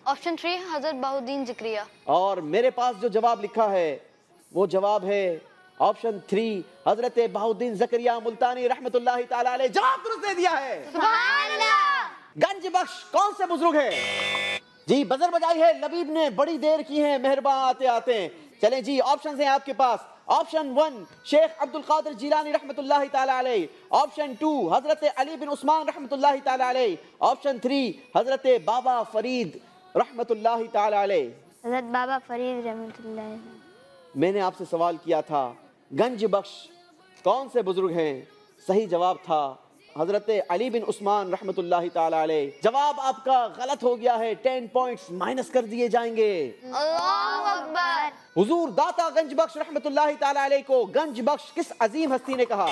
آپشن 3 حضرت بہاؤالدین زکریا. اور میرے پاس جو جواب لکھا ہے وہ جواب ہے آپشن 3 حضرت بہاؤالدین زکریا ملتانی رحمت اللہ تعالی علیہ. جواب درست دے دیا ہے. سبحان اللہ. گنج بخش کون سے بزرگ ہیں؟ جی بزر بجائی ہے لبیب نے. بڑی دیر کی ہے مہربان آتے آتے ہیں. چلیں جی آپشنز ہیں آپ کے پاس. آپشن 1 شیخ عبد القادر جیلانی رحمت اللہ تعالی علیہ, آپشن 2 حضرت علی بن عثمان رحمت اللہ تعالی علیہ, آپشن 3 حضرت بابا فرید رحمت اللہ تعالی علیہ. حضرت بابا فرید رحمت اللہ علیہ. میں نے آپ سے سوال کیا تھا گنج بخش کون سے بزرگ ہیں؟ صحیح جواب تھا حضرت علی بن عثمان رحمت اللہ تعالی علیہ. جواب آپ کا غلط ہو گیا ہے, 10 پوائنٹس مائنس کر دیے جائیں گے. اللہ اکبر. حضور داتا گنج بخش رحمت اللہ تعالی علیہ کو گنج بخش کس عظیم ہستی نے کہا؟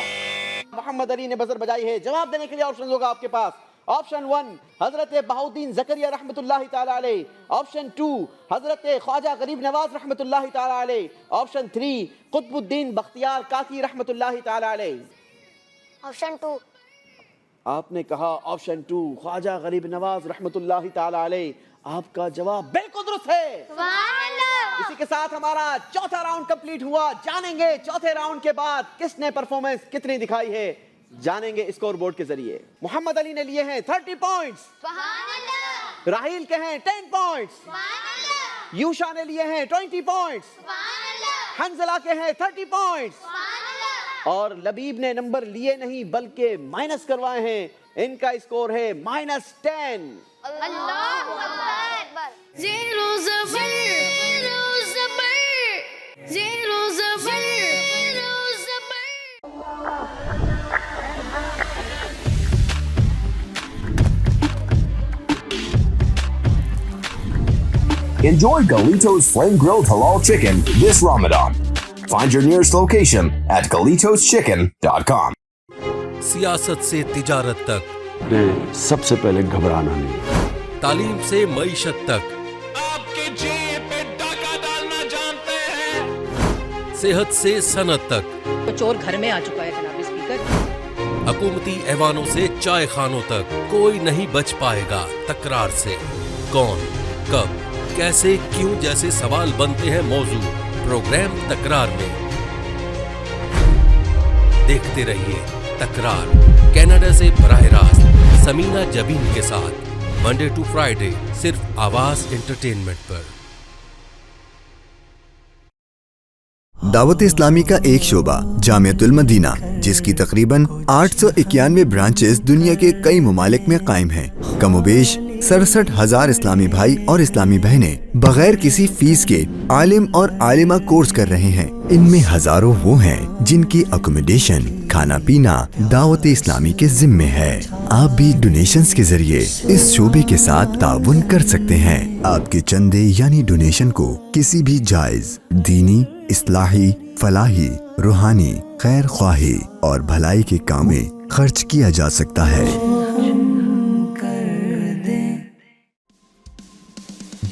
محمد علی نے بزر بجائی ہے. جواب دینے کے لیے آپشن ہوگا آپ کے پاس. آپشن 1 حضرت بہاؤالدین زکریا رحمت اللہ تعالی علیہ, آپشن 2 حضرت خواجہ غریب نواز رحمت اللہ تعالی علیہ, آپشن 3 قطب الدین بختیار کاکی رحمت اللہ تعالی علیہ. آپشن 2. آپ نے کہا آپشن 2 خواجہ غریب نواز رحمت اللہ تعالی علیہ. آپ کا جواب بالکل درست ہے. سبحان اللہ. اسی کے ساتھ ہمارا چوتھا راؤنڈ کمپلیٹ ہوا. جانیں گے چوتھے راؤنڈ کے بعد کس نے پرفارمنس کتنی دکھائی ہے, جانیں گے اسکور بورڈ کے ذریعے. محمد علی نے لیے ہیں 30 پوائنٹس, سبحان اللہ. راہیل کے ہیں 10 پوائنٹس, سبحان اللہ. یوشا نے لیے ہیں 20 پوائنٹس, سبحان اللہ. حنزلہ کے ہیں 30 پوائنٹس, سبحان اللہ. اور لبیب نے نمبر لیے نہیں بلکہ مائنس کروائے ہیں. ان کا اسکور ہے -10. اللہ اکبر. زیرو زبر زیرو زبر زیرو زبر زیرو زبر. Enjoy Galito's flame-grilled halal chicken this Ramadan. Find your nearest location at GalitosChicken.com. सियासत से तिजारत तक, ने सबसे पहले घबराना नहीं, तालीम से मईशत तक, आपके जेब पे डाका डालना जानते हैं, सेहत से सनत तक, तो चोर घर में आ चुका है जनाब स्पीकर। हुकूमती ऐवानों से चाय खानों तक कोई नहीं बच पाएगा तकरार से। कौन, कब, कैसे, क्यों जैसे सवाल बनते हैं मौजू प्रोग्राम तकरार में। देखते रहिए तकरार, कनाडा से बराह रास्त समीना जबीन के साथ, मंडे टू फ्राइडे सिर्फ आवाज एंटरटेनमेंट पर। दावत इस्लामी का एक शोबा जामियतुल मदीना, जिसकी तकरीबन 891 ब्रांचेस दुनिया के कई मुमालिक में कायम हैं। कमोबेश 67,000 इस्लामी भाई और इस्लामी बहनें बगैर किसी फीस के आलिम और आलिमा कोर्स कर रहे हैं। इनमें हजारों वो हैं जिनकी अकोमोडेशन, खाना पीना दावत इस्लामी के जिम्मे है। आप भी डोनेशंस के जरिए इस शोबे के साथ ताउन कर सकते हैं। आपके चंदे यानी डोनेशन को किसी भी जायज दीनी, इस्लाही, फलाही, रूहानी, खैर ख्वाही और भलाई के काम में खर्च किया जा सकता है।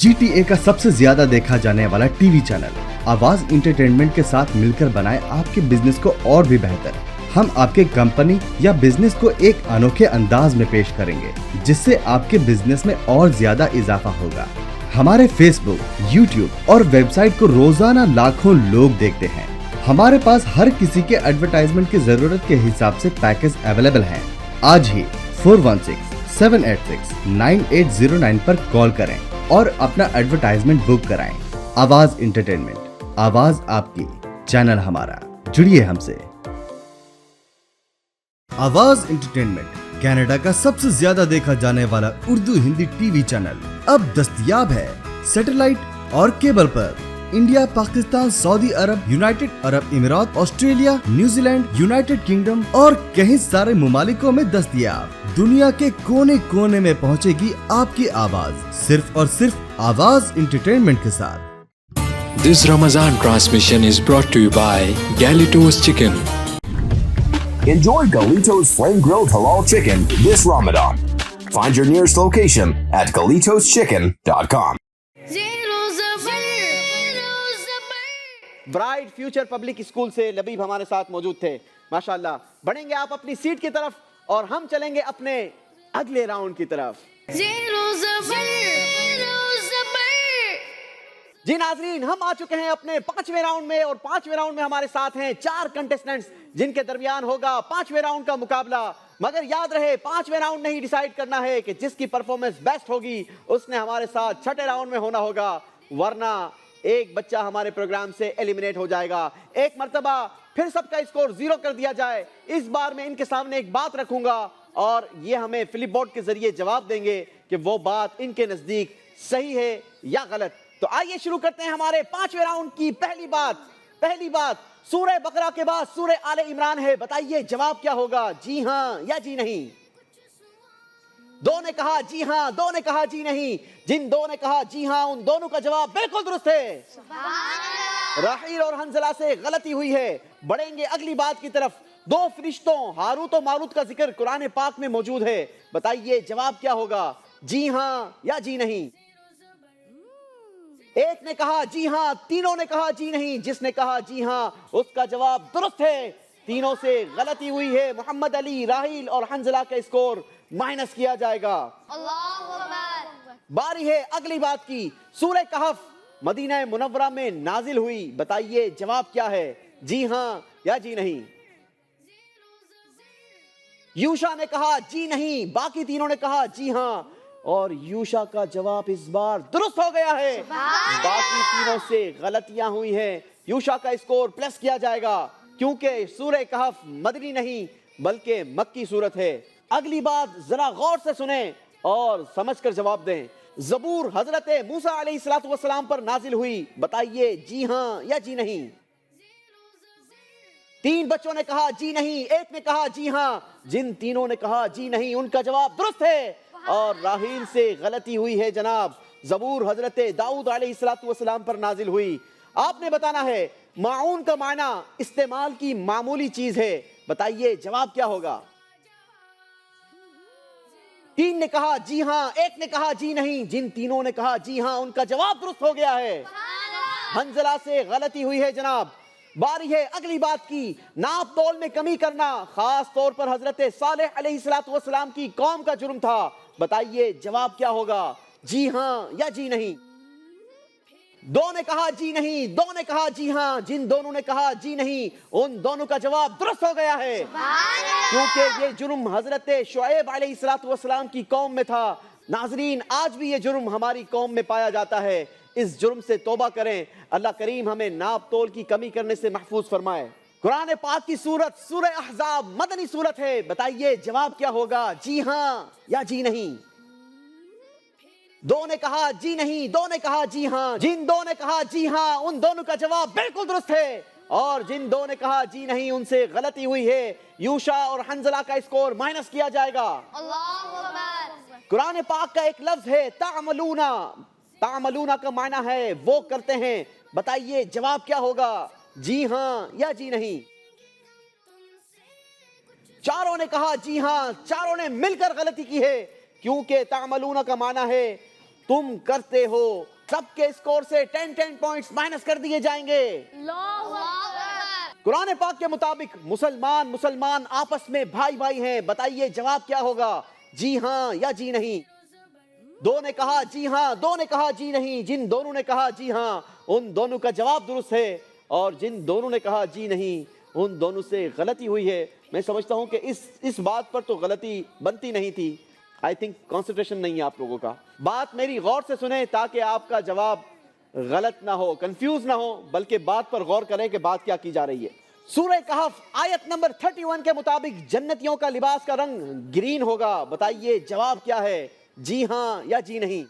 GTA का सबसे ज्यादा देखा जाने वाला टीवी चैनल आवाज इंटरटेनमेंट के साथ मिलकर बनाए आपके बिजनेस को और भी बेहतर। हम आपके कंपनी या बिजनेस को एक अनोखे अंदाज में पेश करेंगे, जिससे आपके बिजनेस में और ज्यादा इजाफा होगा। हमारे फेसबुक, यूट्यूब और वेबसाइट को रोजाना लाखों लोग देखते हैं। हमारे पास हर किसी के एडवर्टाइजमेंट की जरूरत के हिसाब से पैकेज अवेलेबल हैं। आज ही 4167869809 पर कॉल करें और अपना एडवर्टाइजमेंट बुक कराएं। आवाज इंटरटेनमेंट, आवाज आपकी, चैनल हमारा, जुड़िए हमसे। आवाज इंटरटेनमेंट कनाडा का सबसे ज्यादा देखा जाने वाला उर्दू हिंदी टीवी चैनल अब दस्तयाब है सैटेलाइट और केबल पर। India, Pakistan, Saudi Arab, United Arab Emirates, Australia, New Zealand, United Kingdom और कई सारे मुमालिकों में दस्तयाब। दुनिया के कोने कोने में पहुंचेगी आपकी आवाज, सिर्फ और सिर्फ आवाज इंटरटेनमेंट के साथ। This Ramadan transmission is brought to you by Galito's Chicken. Enjoy Galito's flame-grilled halal chicken this Ramadan. Find your nearest location at GalitosChicken.com. Bright future public school से लबीब हमारे साथ मौजूद थे। माशाल्लाह, बढ़ेंगे आप अपनी सीट की तरफ और हम चलेंगे अपने अगले राउंड की तरफ। जी नाजरीन, हम आ चुके हैं अपने 5वें राउंड में और 5वें राउंड में हमारे साथ हैं 4 कंटेस्टेंट्स जिनके दरमियान होगा 5वें राउंड का मुकाबला। मगर याद रहे, 5वें राउंड नहीं डिसाइड करना है कि जिसकी परफॉर्मेंस बेस्ट होगी उसने हमारे साथ 6ठे राउंड में होना होगा, वरना एक बच्चा हमारे प्रोग्राम से एलिमिनेट हो जाएगा। एक मर्तबा फिर सबका स्कोर 0 कर दिया जाए। इस बार मैं इनके सामने एक बात रखूंगा और ये हमें फ्लिप बोर्ड के जरिए जवाब देंगे कि वो बात इनके नजदीक सही है या गलत। तो आइए शुरू करते हैं हमारे 5वें राउंड की पहली बात सूरह बकरा के बाद सूरह आले इमरान है। बताइए जवाब क्या होगा, जी हां या जी नहीं? दो ने कहा जी हां, दो ने कहा जी नहीं। जिन दो ने कहा जी हां उन दोनों का जवाब बिल्कुल दुरुस्त है। राहील और हंजला से गलती हुई है। बढ़ेंगे अगली बात की तरफ। 2 फरिश्तों हारूत और मारूत का जिक्र कुरान पाक में मौजूद है। बताइए जवाब क्या होगा, जी हां या जी नहीं? एक ने कहा जी हां, तीनों ने कहा जी नहीं। जिसने कहा जी हां उसका जवाब दुरुस्त है। तीनों से गलती हुई है। मोहम्मद अली, राहील और हंजला का स्कोर माइनस किया जाएगा। बारी है अगली बात की। सूरह कहफ मदीना मुनव्वरा में नाजिल हुई। बताइए जवाब क्या है, जी हां या जी नहीं? यूशा ने कहा जी नहीं, बाकी तीनों ने कहा जी हां और यूशा का जवाब इस बार दुरुस्त हो गया है। बाकी तीनों से गलतियां हुई हैं। यूशा का स्कोर प्लस किया जाएगा क्योंकि सूरह कहफ मदनी नहीं बल्कि मक्की सूरत है। अगली बात जरा गौर से सुने और समझकर जवाब दें। ज़बूर हजरत मूसा अलैहिस्सलाम पर नाजिल हुई। बताइए जी हां या जी नहीं? 3 बच्चों ने कहा जी नहीं, एक ने कहा जी हां। जिन तीनों ने कहा जी नहीं उनका जवाब दुरुस्त है और राहील से गलती हुई है जनाब। ज़बूर हजरत दाऊद अलैहिस्सलाम पर नाजिल हुई। आपने बताना है माऊन का माना इस्तेमाल की मामूली चीज है, बताइए जवाब क्या होगा। 3 ने कहा जी हां, 1 ने कहा जी नहीं। जिन तीनों ने कहा जी हां उनका जवाब दुरुस्त हो गया है। हंजला से गलती हुई है जनाब। बारी है अगली बात की, नाप तोल में कमी करना खास तौर पर हजरत सालेह अलैहिस्सलाम की कौम का जुर्म था, बताइए जवाब क्या होगा, जी हां या जी नहीं। 2 ने कहा जी नहीं, 2 ने कहा जी हां। जिन दोनों ने कहा जी नहीं उन दोनों का जवाब दुरुस्त हो गया है, क्योंकि ये जुर्म हजरत शुएब अलैहिस्सलाम की कौम में था। नाजरीन, आज भी ये जुर्म हमारी कौम में पाया जाता है। इस जुर्म से तौबा करें, अल्लाह करीम हमें नाप तोल की कमी करने से महफूज फरमाए। कुरान पाक की सूरत सूरह अहज़ाब मदनी सूरत है, बताइए जवाब क्या होगा, जी हां या जी नहीं। 2 ने कहा जी नहीं, 2 ने कहा जी हां। जिन 2 ने कहा जी हां उन दोनों का जवाब बिल्कुल दुरुस्त है, और जिन 2 ने कहा जी नहीं उनसे गलती हुई है। यूशा और हंजला का स्कोर माइनस किया जाएगा। कुरान पाक का एक लफ्ज है तामलूना, तामलूना का माना है वो करते हैं, बताइए जवाब क्या होगा, जी हां या जी नहीं। 4 ने कहा जी हां, 4 ने मिलकर गलती की है, क्योंकि तामलूना का माना है तुम करते हो। सबके स्कोर से 10 पॉइंट्स माइनस कर दिए जाएंगे। कुरान पाक के मुताबिक मुसलमान आपस में भाई भाई हैं, बताइए जवाब क्या होगा, जी हां या जी नहीं। 2 ने कहा जी हां, 2 ने कहा जी नहीं। जिन दोनों ने कहा जी हां उन दोनों का जवाब दुरुस्त है, और जिन दोनों ने कहा जी नहीं उन दोनों से गलती हुई है। मैं समझता हूं कि इस बात पर तो गलती बनती नहीं थी। आई थिंक कॉन्सेंट्रेशन नहीं है आप लोगों का। बात मेरी गौर से सुने ताकि आपका जवाब गलत ना हो, कंफ्यूज ना हो, बल्कि बात पर गौर करें कि बात क्या की जा रही है। सूरह कहफ आयत नंबर 31 के मुताबिक जन्नतियों का लिबास का रंग ग्रीन होगा, बताइए जवाब क्या है, जी हां या जी नहीं।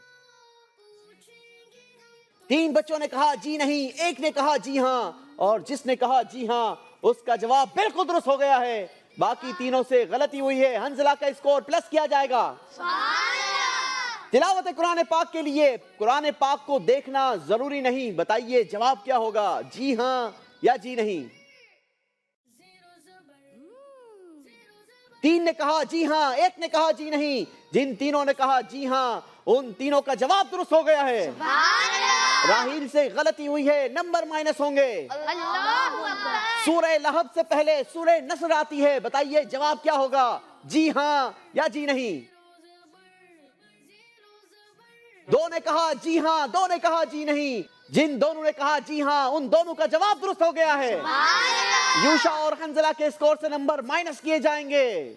3 बच्चों ने कहा जी नहीं, 1 ने कहा जी हां, और जिसने कहा जी हां उसका जवाब बिल्कुल दुरुस्त हो गया है। बाकी तीनों से गलती हुई है। हंजला का स्कोर प्लस किया जाएगा। तिलावत कुरान पाक के लिए कुरान पाक को देखना जरूरी नहीं, बताइए जवाब क्या होगा, जी हां या जी नहीं। 3 ने कहा जी हां, 1 ने कहा जी नहीं। जिन तीनों ने कहा जी हां उन तीनों का जवाब दुरुस्त हो गया है। राहील से गलती हुई है, नंबर माइनस होंगे। सूरह लहब से पहले सूरह नस्र आती है, बताइए जवाब क्या होगा, जी हां या जी नहीं। 2 ने कहा जी हां, 2 ने कहा जी नहीं। जिन दोनों ने कहा जी हां उन दोनों का जवाब दुरुस्त हो गया है। यूशा और हंजला के स्कोर से नंबर माइनस किए जाएंगे।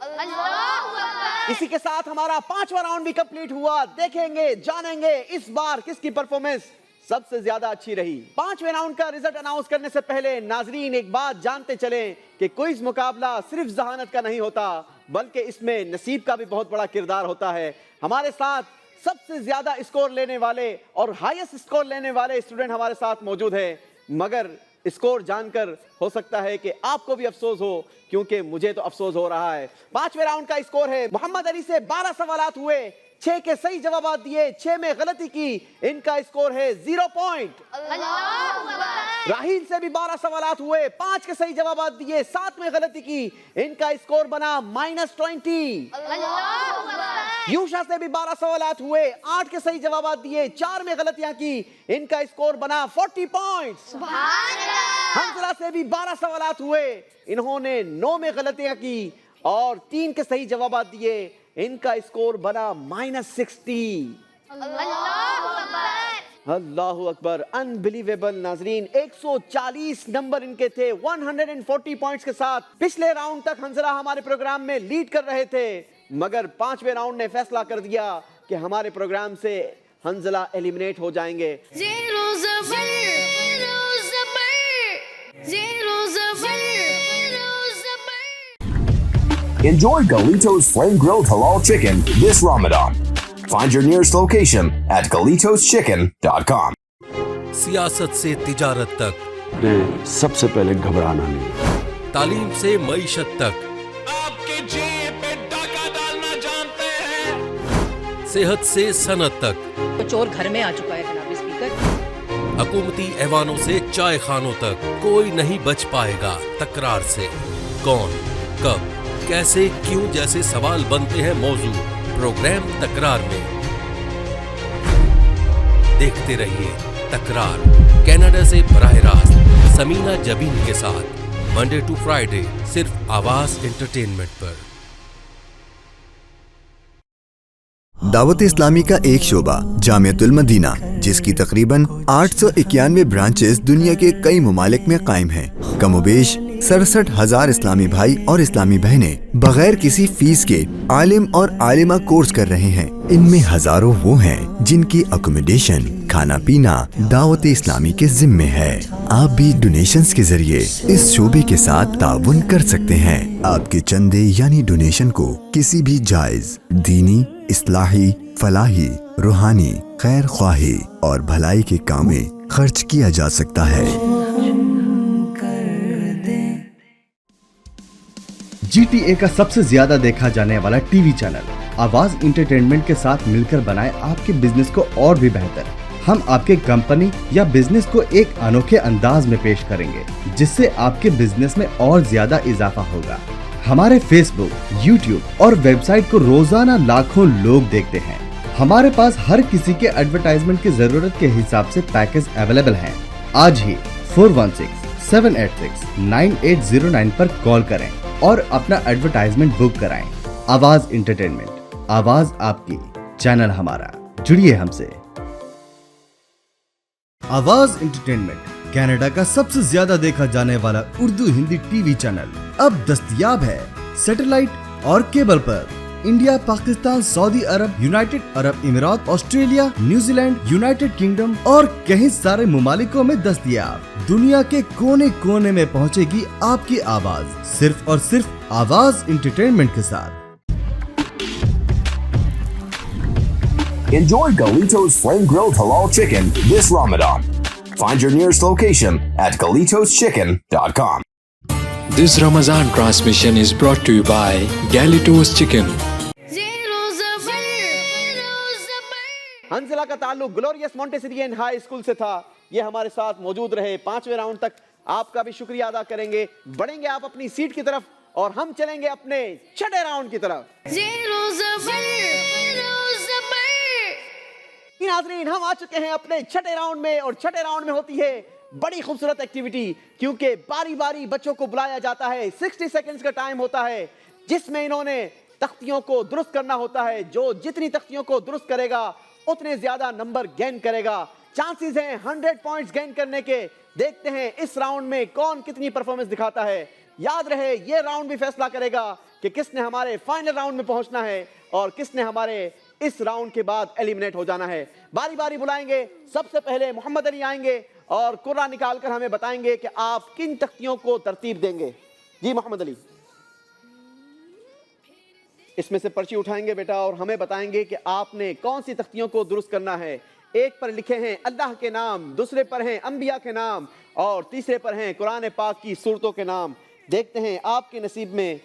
इसी के साथ हमारा 5वां राउंड भी कंप्लीट हुआ। देखेंगे जानेंगे इस बार किसकी परफॉर्मेंस सबसे ज्यादा अच्छी रही। 5वें राउंड का रिजल्ट अनाउंस करने से पहले नाजरीन एक बात जानते चलें कि क्विज मुकाबला सिर्फ जहानत का नहीं होता, बल्कि इसमें नसीब का भी बहुत बड़ा किरदार होता है। हमारे साथ सबसे ज्यादा स्कोर लेने वाले और हाईएस्ट स्कोर लेने वाले स्टूडेंट हमारे साथ मौजूद हैं, मगर स्कोर जानकर हो सकता है कि आपको भी अफसोस हो, क्योंकि मुझे तो अफसोस हो रहा है। 5वें राउंड का स्कोर है, मोहम्मद अली से 12 सवालात हुए, 6 के सही जवाब दिए, 6 में गलती की, इनका स्कोर है 0 पॉइंट। राहील से भी 12 सवालात हुए, 5 के सही जवाब दिए, 7 में गलती की, इनका स्कोर बना -20। यूशा से भी 12 सवालात हुए, 8 के सही जवाब दिए, 4 में गलतियां की, इनका स्कोर बना 40 पॉइंट्स। हंजला से भी 12 सवालात हुए, इन्होंने 9 में गलतियां की और 3 के सही जवाब दिए, इनका स्कोर बना -60। अल्लाहु अकबर, अनबिलीवेबल। नाजरीन 140 नंबर इनके थे, 140 पॉइंट्स के साथ। पिछले राउंड तक हंजला हमारे प्रोग्राम में लीड कर रहे थे, मगर 5वें राउंड ने फैसला कर दिया कि हमारे प्रोग्राम से हंजला एलिमिनेट हो जाएंगे। Enjoy Galito's Flame Grilled Halal Chicken this Ramadan. Find your nearest location at GalitosChicken.com. सियासत से तिजारत तक ने सबसे पहले घबराना नहीं, तालीम से मईशत तक, आपके जेब पे डाका डालना जानते हैं, सेहत से सनत तक, तो चोर घर में आ चुका है जनाब स्पीकर। हुकूमती ऐवानों से चाय खानों तक कोई नहीं बच पाएगा तकरार से। कौन, कब, कैसे, क्यों जैसे सवाल बनते हैं मौजू प्रोग्राम तकरार में। देखते रहिए तकरार, कनाडा से बराह रास्त समीना जबीन के साथ, मंडे टू फ्राइडे सिर्फ आवाज एंटरटेनमेंट पर। दावत इस्लामी का एक शोबा जामियतुल मदीना, जिसकी तकरीबन 891 ब्रांचेस दुनिया के कई ममालिक में कायम हैं। कमोबेश 67,000 इस्लामी भाई और इस्लामी बहनें बगैर किसी फीस के आलिम और आलिमा कोर्स कर रहे हैं। इनमें हजारों वो हैं जिनकी अकोमोडेशन, खाना पीना दावत इस्लामी के जिम्मे है। आप भी डोनेशंस के जरिए इस शोबे के साथ ताउन कर सकते हैं। आपके चंदे यानी डोनेशन को किसी भी जायज दीनी, इस्लाही, फलाही, रूहानी, खैर ख्वाही और भलाई के काम में खर्च किया जा सकता है। GTA का सबसे ज्यादा देखा जाने वाला टीवी चैनल आवाज इंटरटेनमेंट के साथ मिलकर बनाए आपके बिजनेस को और भी बेहतर। हम आपके कंपनी या बिजनेस को एक अनोखे अंदाज में पेश करेंगे, जिससे आपके बिजनेस में और ज्यादा इजाफा होगा। हमारे फेसबुक, यूट्यूब और वेबसाइट को रोजाना लाखों लोग देखते हैं। हमारे पास हर किसी के एडवर्टाइजमेंट की जरूरत के हिसाब से पैकेज अवेलेबल हैं। आज ही 416-786-9809 पर कॉल करें और अपना एडवर्टाइजमेंट बुक कराएं। आवाज इंटरटेनमेंट, आवाज आपकी, चैनल हमारा, जुड़िए हमसे। आवाज इंटरटेनमेंट कनाडा का सबसे ज्यादा देखा जाने वाला उर्दू हिंदी टीवी चैनल अब दस्तयाब है सैटेलाइट और केबल पर। India, Pakistan, Saudi Arab, United Arab Emirates, Australia, New Zealand, United Kingdom और कई सारे ममालिकों में दस्तयाब। दुनिया के कोने कोने में पहुंचेगी आपकी आवाज, सिर्फ और सिर्फ आवाज इंटरटेनमेंट के साथ। Enjoy Galito's Flame Grilled Halal Chicken this Ramadan. Find your nearest location at GalitosChicken.com. This Ramadan transmission is brought to you by Galitos Chicken. हंसला का ताल्लुक ग्लोरियस मॉन्टेसरियन हाई स्कूल से था। ये हमारे साथ मौजूद रहे 5वें राउंड तक। आपका भी शुक्रिया अदा करेंगे। बढ़ेंगे आप अपनी सीट की तरफ और हम चलेंगे अपने 6ठे राउंड की तरफ। नाज़रीन, हम आ चुके हैं अपने 6ठे राउंड में और 6ठे राउंड में होती है बड़ी खूबसूरत एक्टिविटी, क्योंकि बारी बारी बच्चों को बुलाया जाता है। 60 सेकंड्स का टाइम होता है, जिसमें इन्होंने तख्तियों को दुरुस्त करना होता है। जो जितनी तख्तियों को दुरुस्त करेगा उतने ज्यादा नंबर गेन करेगा। चांसेस हैं 100 पॉइंट्स गेन करने के। देखते हैं इस राउंड में कौन कितनी परफॉर्मेंस दिखाता है। याद रहे, ये राउंड भी फैसला करेगा कि किसने हमारे फाइनल राउंड में पहुंचना है और किसने हमारे इस राउंड के बाद एलिमिनेट हो जाना है। बारी बारी बुलाएंगे। सबसे पहले मोहम्मद अली आएंगे और कुर्रा निकालकर हमें बताएंगे कि आप किन तख्तियों को तरतीब देंगे। जी मोहम्मद अली, इसमें से पर्ची उठाएंगे बेटा और हमें बताएंगे कि आपने कौन सी तख्तियों को दुरुस्त करना है। एक पर लिखे हैं अल्लाह के नाम, दूसरे पर हैं अंबिया के नाम और तीसरे पर हैं कुरान पाक की सूरतों के नाम। देखते हैं आपके नसीब में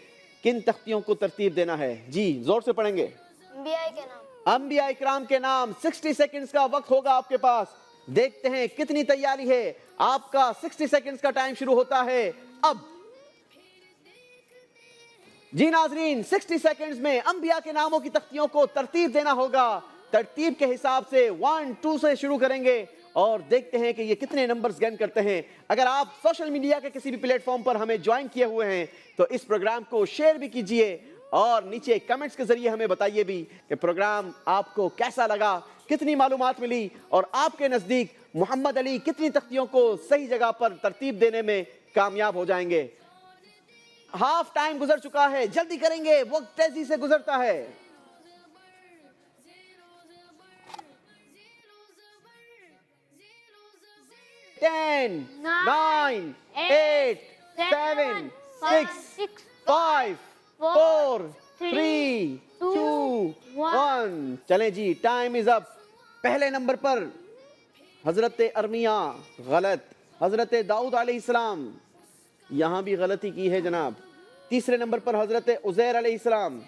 किन तख्तियों को तरतीब देना है। जी जोर से पढ़ेंगे। अंबिया के नाम, अंबिया इकराम के नाम। 60 सेकंड्स का वक्त होगा आपके पास। देखते हैं कितनी तैयारी है। आपका 60 सेकंड्स का टाइम शुरू होता है अब। जी नाजरीन, 60 सेकंड्स में अंबिया के नामों की तख्तियों को तरतीब देना होगा। तरतीब के हिसाब से 1, 2 से शुरू करेंगे और देखते हैं कि ये कितने नंबर्स गेन करते हैं। अगर आप सोशल मीडिया के किसी भी प्लेटफॉर्म पर हमें ज्वाइन किए हुए हैं तो इस प्रोग्राम को शेयर भी कीजिए और नीचे कमेंट्स के जरिए हमें बताइए भी कि प्रोग्राम आपको कैसा लगा, कितनी मालूमात मिली और आपके नजदीक मोहम्मद अली कितनी तख्तियों को सही जगह पर तरतीब देने में कामयाब हो जाएंगे। हाफ टाइम गुजर चुका है, जल्दी करेंगे, वक्त तेजी से गुजरता है। Ten, 9, 8, 7, 6, 5, 4, 3, 2, 1। चलें जी, टाइम इज अप। पहले नंबर पर हजरत अरमिया गलत, हजरत दाऊद अलैहिस्सलाम यहां भी गलती की है जनाब। तीसरे नंबर पर हजरत उज़ैर अलैहिस्सलाम,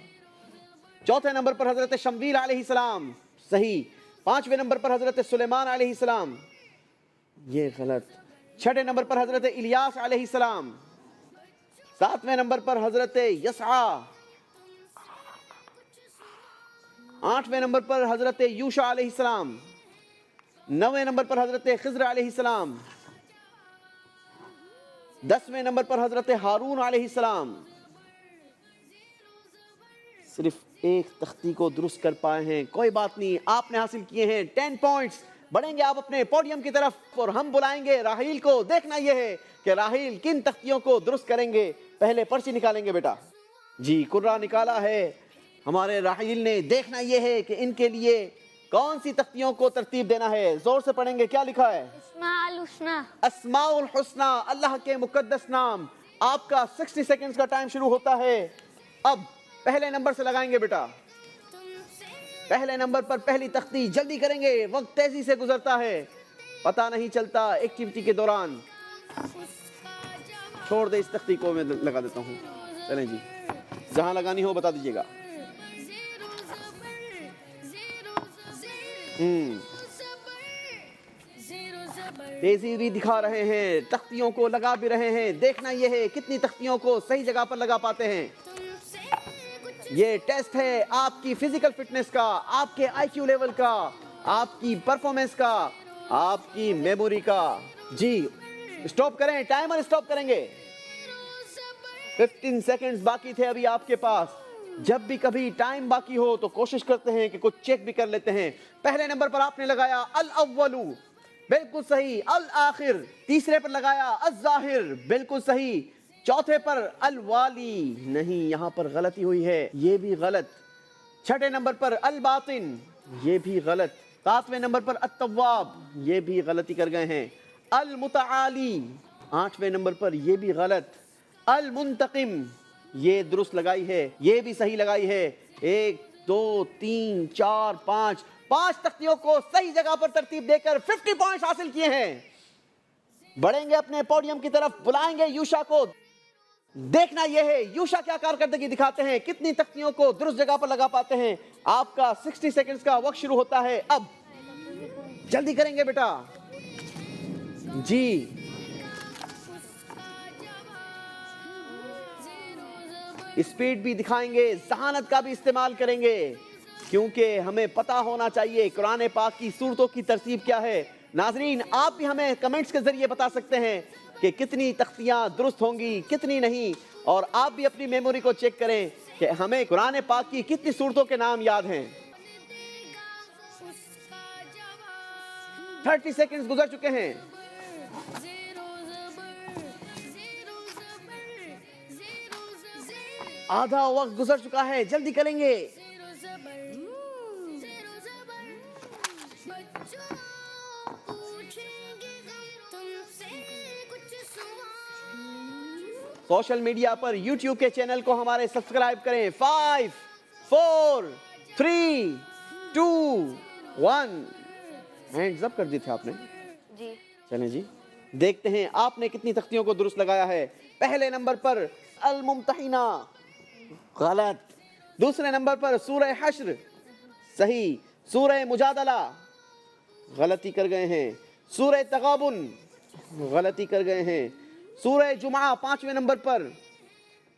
चौथे नंबर पर हजरत शमवीर अलैहिस्सलाम, सही। पांचवें नंबर पर हजरत सुलेमान अलैहिस्सलाम, ये गलत। छठे नंबर पर हजरत इलियास अलैहिस्सलाम। सातवें नंबर पर हजरत यस्आ। आठवें नंबर पर हजरत यूशा अलैहिस्सलाम। नौवें नंबर पर हजरत खिज़र अलैहिस्सलाम। 10वें नंबर पर हजरत हारून अलैहिस्सलाम। सिर्फ एक तख्ती को दुरुस्त कर पाए हैं, कोई बात नहीं, आपने हासिल किए हैं 10 पॉइंट्स। बढ़ेंगे आप अपने पोडियम की तरफ और हम बुलाएंगे राहील को। देखना यह है कि राहील किन तख्तियों को दुरुस्त करेंगे। पहले पर्ची निकालेंगे बेटा जी, कुर्रा निकाला है हमारे राहील ने। देखना यह है कि इनके लिए कौन सी तख्तियों को तरतीब देना है। जोर से पढ़ेंगे, क्या लिखा है? अस्माउल हुस्ना, अल्लाह के मुकद्दस नाम। आपका 60 सेकंड्स का टाइम शुरू होता है। अब पहले नंबर से लगाएंगे बेटा। पहले नंबर पर पहली तख्ती, जल्दी करेंगे, वक्त तेजी से गुजरता है, पता नहीं चलता एक्टिविटी के दौरान। छोड़ दे इस तख्ती को, मैं लगा देता हूँ। चलें जी, जहां लगानी हो बता दीजिएगा। तेजी भी दिखा रहे हैं, तख्तियों को लगा भी रहे हैं। देखना यह है कितनी तख्तियों को सही जगह पर लगा पाते हैं। ये टेस्ट है आपकी फिजिकल फिटनेस का, आपके आईक्यू लेवल का, आपकी परफॉर्मेंस का, आपकी मेमोरी का। जी स्टॉप करें, टाइमर स्टॉप करेंगे। 15 सेकंड्स बाकी थे अभी आपके पास। जब भी कभी टाइम बाकी हो तो कोशिश करते हैं कि कुछ चेक भी कर लेते हैं। पहले नंबर पर आपने लगाया अल अव्वलू, बिल्कुल सही। अल आखिर, तीसरे पर लगाया अल जाहिर, बिल्कुल सही। चौथे पर अल वाली, नहीं, यहां पर गलती हुई है, ये भी गलत। छठे नंबर पर अल बातिन, ये भी गलत। सातवें नंबर पर अत तव्वाब, ये भी गलती कर गए हैं। अल मुतआली, आठवें नंबर पर, ये भी गलत। अल मुंतकिम, ये दुरुस्त लगाई है, ये भी सही लगाई है। 1 2 3 4 5, 5 तख्तियों को सही जगह पर तरतीब देकर 50 पॉइंट्स हासिल किए हैं। बढ़ेंगे अपने पोडियम की तरफ, बुलाएंगे यूशा को। देखना यह है यूशा क्या कारकर्दगी दिखाते हैं, कितनी तख्तियों को दुरुस्त जगह पर लगा पाते हैं। आपका 60 सेकंड्स का वक्त शुरू होता है। अब जल्दी करेंगे बेटा जी। स्पीड भी दिखाएंगे, जहानत का भी इस्तेमाल करेंगे, क्योंकि हमें पता होना चाहिए कुरान पाक की सूरतों की तरतीब क्या है। नाजरीन, आप भी हमें कमेंट्स के जरिए बता सकते हैं कि कितनी तख्तियां दुरुस्त होंगी, कितनी नहीं। और आप भी अपनी मेमोरी को चेक करें कि हमें कुरान पाक की कितनी सूरतों के नाम याद हैं। 30 सेकंड्स गुजर चुके हैं। आधा वक्त गुजर चुका है, जल्दी करेंगे। सोशल मीडिया पर YouTube के चैनल को हमारे सब्सक्राइब करें। 5 4 3 2 1, हैंड्स अप कर दिए थे आपने जी। चलें जी, देखते हैं आपने कितनी तख्तियों को दुरुस्त लगाया है। पहले नंबर पर अल मुम्तहिना, गलत। दूसरे नंबर पर सूरह हश्र, सही। सूरह मुजादला, गलती कर गए हैं। सूरह तगाबुन, गलती कर गए हैं। सूरह जुमा 5वें नंबर पर,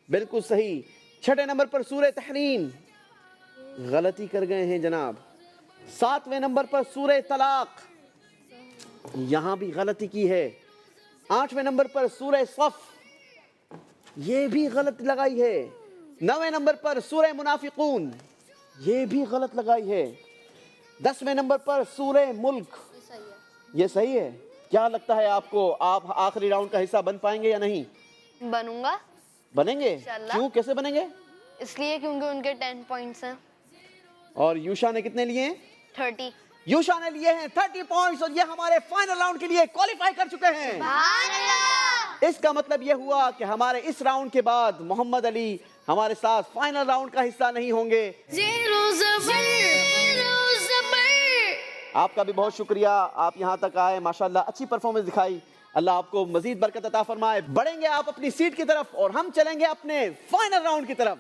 बिल्कुल सही। छठे नंबर पर सूरह तहरीम, गलती कर गए हैं जनाब। 7वें नंबर पर सूरह तलाक, यहां भी गलती की है। 8वें नंबर पर सूरह सफ, ये भी गलत लगाई है। 9वें नंबर पर सूरह मुनाफिकून, ये भी गलत लगाई है। 10वें नंबर पर सूरह मुल्क, ये सही है। क्या लगता है आपको, आप आखिरी राउंड का हिस्सा बन पाएंगे या नहीं? बनूंगा। बनेंगे? इंशाल्लाह। क्यों, कैसे बनेंगे? इसलिए क्योंकि उनके 10 पॉइंट्स हैं। और यूशा ने कितने लिए हैं? 30। यूशा ने लिए हैं 30 पॉइंट्स और ये हमारे फाइनल राउंड के लिए क्वालिफाई कर चुके हैं। इसका मतलब ये हुआ कि हमारे इस राउंड के बाद मोहम्मद अली हमारे साथ फाइनल राउंड का हिस्सा नहीं होंगे। आपका भी बहुत शुक्रिया, आप यहाँ तक आए, माशाल्लाह अच्छी परफॉर्मेंस दिखाई। अल्लाह आपको मजीद बरकत अता फरमाए। बढ़ेंगे आप अपनी सीट की तरफ और हम चलेंगे अपने फाइनल राउंड की तरफ।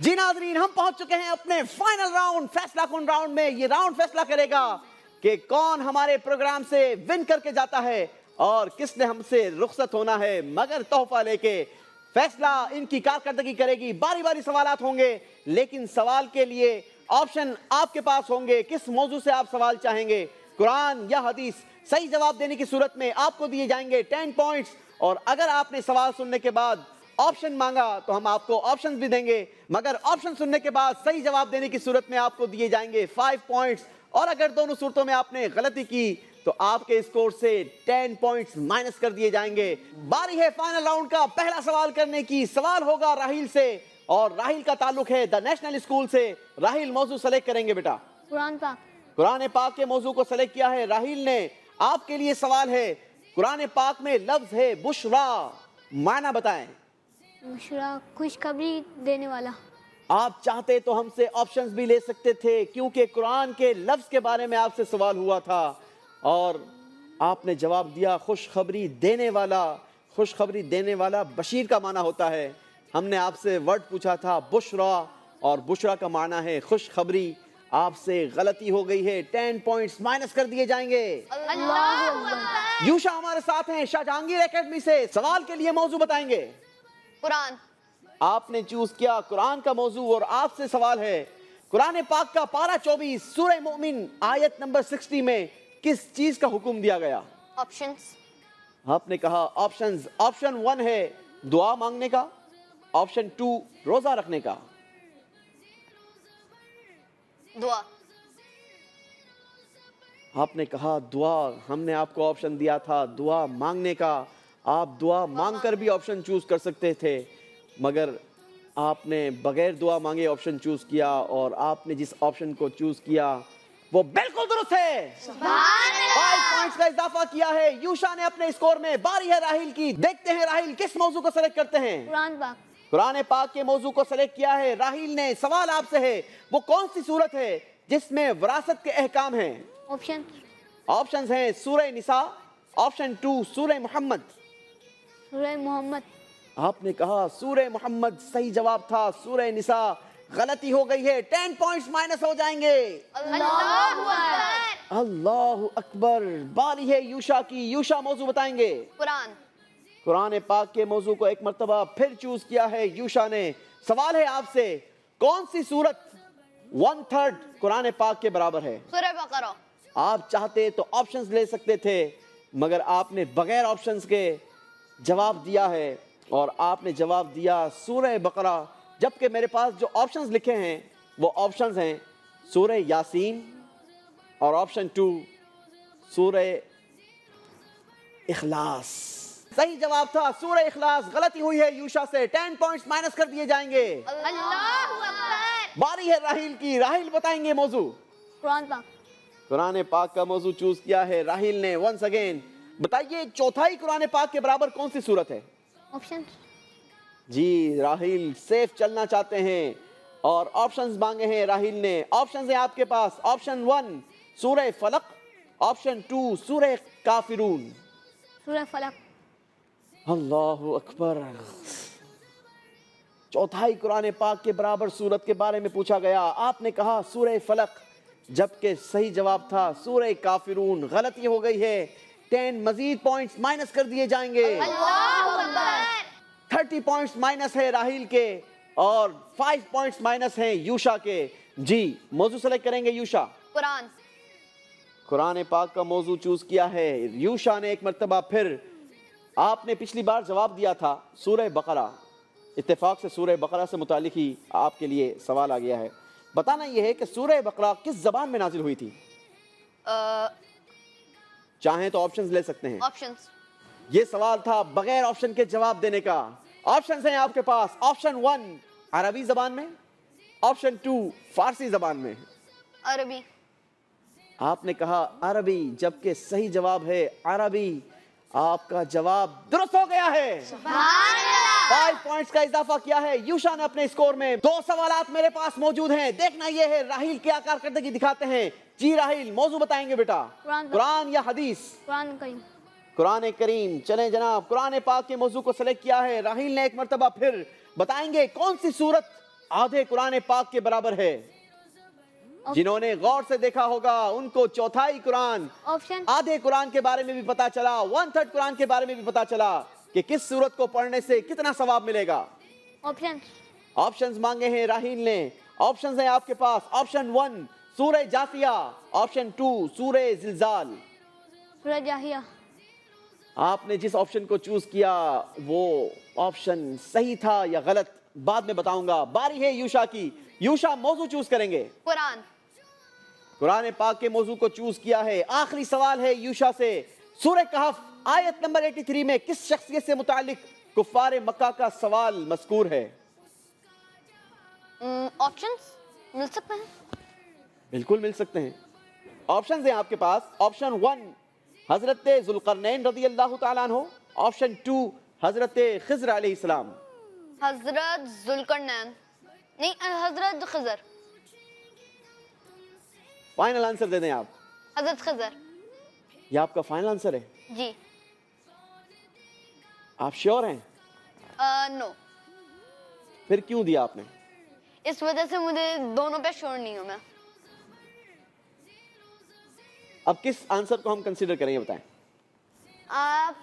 جی ناظرین، ہم پہنچ چکے ہیں اپنے فائنل راؤنڈ، فیصلہ کن راؤنڈ میں. یہ راؤنڈ فیصلہ کرے گا کہ کون ہمارے پروگرام سے ون کر کے جاتا ہے اور کس نے ہم سے رخصت ہونا ہے مگر تحفہ لے کے. فیصلہ ان کی کارکردگی کرے گی. باری باری سوالات ہوں گے، لیکن سوال کے لیے آپشن آپ کے پاس ہوں گے. کس موضوع سے آپ سوال چاہیں گے، قرآن یا حدیث؟ صحیح جواب دینے کی صورت میں آپ کو دیے جائیں گے 10 پوائنٹس، اور اگر آپ نے سوال سننے کے بعد آپشن مانگا تو ہم آپ کو آپشن بھی دیں گے، مگر آپشن سننے کے بعد صحیح جواب دینے کی صورت میں آپ کو دیے جائیں گے 5 پوائنٹس، اور اگر دونوں صورتوں میں آپ نے غلطی کی تو آپ کے اسکور سے 10 پوائنٹس مائنس کر دیے جائیں گے. باری ہے فائنل راؤنڈ کا پہلا سوال کرنے کی. سوال ہوگا راہیل سے، اور راہیل کا تعلق ہے دی نیشنل اسکول سے. راہیل، موضوع سلیکٹ کریں گے بیٹا. قرآن پاک. قرآن پاک کے موضوع کو سلیکٹ کیا ہے راہیل نے. آپ کے لیے سوال ہے، قرآن پاک میں لفظ ہے بشرا، معنی بتائیں. بشرا خوشخبری دینے والا. آپ چاہتے تو ہم سے آپشنز بھی لے سکتے تھے، کیونکہ قرآن کے لفظ کے بارے میں آپ سے سوال ہوا تھا اور آپ نے جواب دیا خوشخبری دینے والا. خوشخبری دینے والا بشیر کا معنی ہوتا ہے. ہم نے آپ سے ورڈ پوچھا تھا بشرا، اور بشرا کا معنی ہے خوشخبری. آپ سے غلطی ہو گئی ہے، 10 پوائنٹس مائنس کر دیے جائیں گے. یوشا ہمارے ساتھ ہیں شاہ جہانگیر اکیڈمی سے. سوال کے لیے موضوع بتائیں گے. قرآن. آپ نے چوز کیا قرآن کا موضوع، اور آپ سے سوال ہے، قرآن پاک کا پارہ 24 سورہ مومن آیت نمبر 60 میں کس چیز کا حکم دیا گیا؟ آپشنز. آپ نے کہا آپشنز. آپشن 1 ہے دعا مانگنے کا، آپشن 2 روزہ رکھنے کا. دعا. آپ نے کہا دعا. ہم نے آپ کو آپشن دیا تھا دعا مانگنے کا. آپ دعا مانگ کر بھی آپشن چوز کر سکتے تھے، مگر آپ نے بغیر دعا مانگے آپشن چوز کیا، اور آپ نے جس آپشن کو چوز کیا وہ بالکل درست ہے. 5 پوائنٹس کا اضافہ کیا ہے یوشا نے اپنے اسکور میں. باری ہے راہیل کی. دیکھتے ہیں راہیل کس موضوع کو سلیکٹ کرتے ہیں. قرآن پاک. قرآن پاک کے موضوع کو سلیکٹ کیا ہے راہیل نے. سوال آپ سے ہے، وہ کون سی صورت ہے جس میں وراثت کے احکام ہیں؟ آپشنز ہیں سورہ نساء، آپشن 2 سورہ محمد. سورہ محمد. آپ نے کہا سورہ محمد. صحیح جواب تھا سورہ نساء. غلطی ہو گئی ہے، 10 پوائنٹس مائنس ہو جائیں گے. اللہ اکبر. باری ہے یوشا کی. یوشا موضوع بتائیں گے. قرآن. قرآن پاک کے موضوع کو ایک مرتبہ پھر چوز کیا ہے یوشا نے. سوال ہے آپ سے، کون سی سورت 1/3 قرآن پاک کے برابر ہے؟ سورہ بقرہ. آپ چاہتے تو آپشنز لے سکتے تھے، مگر آپ نے بغیر آپشنز کے جواب دیا ہے، اور آپ نے جواب دیا سورہ بقرہ. جبکہ میرے پاس جو آپشنز لکھے ہیں وہ آپشنز ہیں سورہ یاسین اور آپشن 2 سورہ اخلاص. صحیح جواب تھا سورہ اخلاص. غلطی ہوئی ہے یوشا سے، 10 پوائنٹس مائنس کر دیے جائیں گے. باری ہے راہیل کی. راہیل بتائیں گے موضوع. قرآن پاک. قرآن پاک کا موضوع چوز کیا ہے راہیل نے. ونس اگین بتائیے چوتھائی قرآن پاک کے برابر کون سی صورت ہے؟ آپشن. جی راہیل سیف چلنا چاہتے ہیں اور آپشنز مانگے ہیں راہیل نے. آپشنز ہیں آپ کے پاس. آپشن 1 سورہ فلق، آپشن 2 سورہ کافرون. سورہ فلق. اللہ اکبر. چوتھائی قرآن پاک کے برابر صورت کے بارے میں پوچھا گیا، آپ نے کہا سورہ فلق، جبکہ صحیح جواب تھا سورہ کافرون. غلطی ہو گئی ہے، 10 مزید پوائنٹس مائنس کر دیے جائیں گے. 30 پوائنٹس مائنس ہے راہیل کے اور 5 پوائنٹس مائنس ہیں یوشا کے. جی موضوع سلیکٹ کریں گے یوشا. قرآن. قرآن پاک کا موضوع چوز کیا ہے یوشا نے ایک مرتبہ پھر. آپ نے پچھلی بار جواب دیا تھا سورہ بقرہ. اتفاق سے سورہ بقرہ سے متعلق ہی آپ کے لیے سوال آ گیا ہے. بتانا یہ ہے کہ سورہ بقرہ کس زبان میں نازل ہوئی تھی؟ چاہیں تو آپشنز لے سکتے ہیں. آپشنز. یہ سوال تھا بغیر آپشن کے جواب دینے کا. آپشنز ہیں آپ کے پاس. آپشن 1 عربی زبان میں، آپشن 2 فارسی زبان میں. عربی. آپ نے کہا عربی، جبکہ صحیح جواب ہے عربی. آپ کا جواب درست ہو گیا ہے. 5 پوائنٹس کا اضافہ کیا ہے یوشا نے اپنے اسکور میں. 2 سوالات میرے پاس موجود ہیں. دیکھنا یہ ہے راہیل کیا کارکردگی دکھاتے ہیں. جی راہیل موضوع بتائیں گے بیٹا. قرآن یا حدیث؟ قرآن کریم. قرآن کریم. چلیں جناب قرآن پاک کے موضوع کو سلیکٹ کیا ہے راہیل نے ایک مرتبہ پھر. بتائیں گے کون سی سورت आधे कुरान पाक के बराबर है। जिन्होंने गौर से देखा होगा उनको चौथाई कुरान, ऑप्शन आधे कुरान के बारे में भी पता चला, 1/3 कुरान के बारे में भी पता चला कि किस सूरत को पढ़ने से कितना सवाब मिलेगा। ऑप्शन ऑप्शंस मांगे हैं राहील ने। ऑप्शंस हैं आपके पास। ऑप्शन 1 सूरह जासिया, ऑप्शन 2 सूरह जिलजाल। सूरह जाहिया। आपने जिस ऑप्शन को चूज किया वो ऑप्शन सही था या गलत बाद में बताऊंगा। बारी है यूशा की। यूशा मौजू चूज करेंगे। कुरान। कुरान पाक के मौजू को चूज किया है। आखिरी सवाल है यूशा से। सूरह कहफ आयत नंबर 83 में किस शख्सियत से मुतालिक कुफ्फार मक्का का सवाल मज़कूर है? ऑप्शंस मिल सकते हैं? बिल्कुल मिल सकते हैं। ऑप्शंस हैं आपके पास। ऑप्शन 1 हजरत जुल्करनैन रज़ी अल्लाह तआला अन्हु। ऑप्शन 2 हजरत खिज़र अलैहिस्सलाम। हजरत जुल्करनैन नहीं, हजरत खिज़र। फाइनल आंसर दे दें आप। हजरत खिज़र। ये आपका फाइनल आंसर है? जी। आप श्योर हैं? नो। फिर क्यों दिया आपने? इस वजह से मुझे दोनों पे श्योर नहीं हूं मैं। अब किस आंसर को हम कंसीडर करें ये बताएं। आप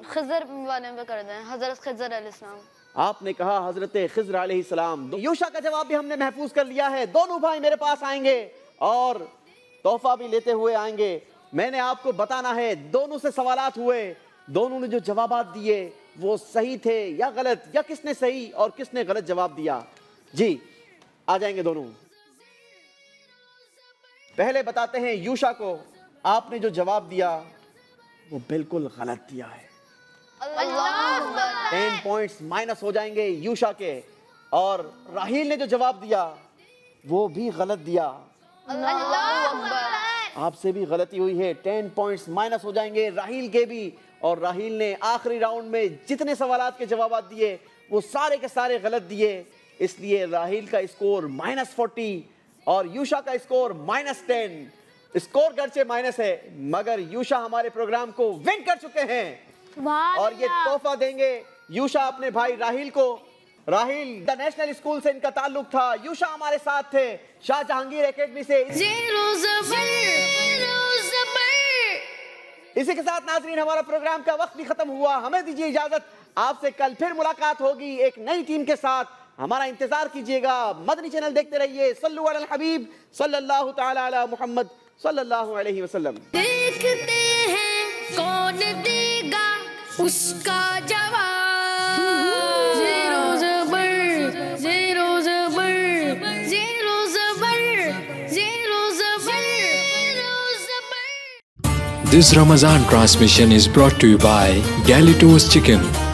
खिज़र वाले पे कर दें, हजरत खिज़र अलैहिस्सलाम। आपने कहा हजरत खिज़र अलैहिस्सलाम। यूशा का जवाब भी हमने महफूज कर लिया है। दोनों भाई मेरे पास आएंगे और तोहफा भी लेते हुए आएंगे। मैंने आपको बताना है दोनों से सवालात हुए, दोनों ने जो जवाबात दिए वो सही थे या गलत, या किसने सही और किसने गलत जवाब दिया। जी आ जाएंगे दोनों। पहले बताते हैं यूशा को। आपने जो जवाब दिया वो बिल्कुल गलत दिया है। 10 पॉइंट्स माइनस हो जाएंगे यूशा के। और राहील ने जो जवाब दिया वो भी गलत दिया। आपसे भी गलती हुई है। 10 पॉइंट्स माइनस हो जाएंगे राहील के भी। और राहील ने आखिरी राउंड में जितने सवालात के जवाब दिए वो सारे के सारे गलत दिए, इसलिए राहील का स्कोर -40 और यूशा का स्कोर -10। स्कोर गर्चे माइनस है मगर यूशा हमारे प्रोग्राम को विन कर चुके हैं और ये तोहफा देंगे यूशा अपने भाई राहील को। राहील द नेशनल स्कूल से इनका ताल्लुक था। यूशा हमारे साथ थे शाहजहांगीर एकेडमी से। इसी के साथ नाजरीन हमारा प्रोग्राम का वक्त भी खत्म हुआ। हमें दीजिए इजाजत। आपसे कल फिर मुलाकात होगी एक नई टीम के साथ। हमारा इंतजार कीजिएगा। मदनी चैनल देखते रहिए। सल्लु अलल हबीब सल्लल्लाहु तआला अला मुहम्मद सल्लल्लाहु अलैहि वसल्लम। देखते हैं कौन देगा उसका जवाब। ज़ीरो ज़बर ज़ीरो ज़बर ज़ीरो ज़बर ज़ीरो ज़बर ज़ीरो ज़बर। This Ramadan transmission is brought to you by Galitos Chicken.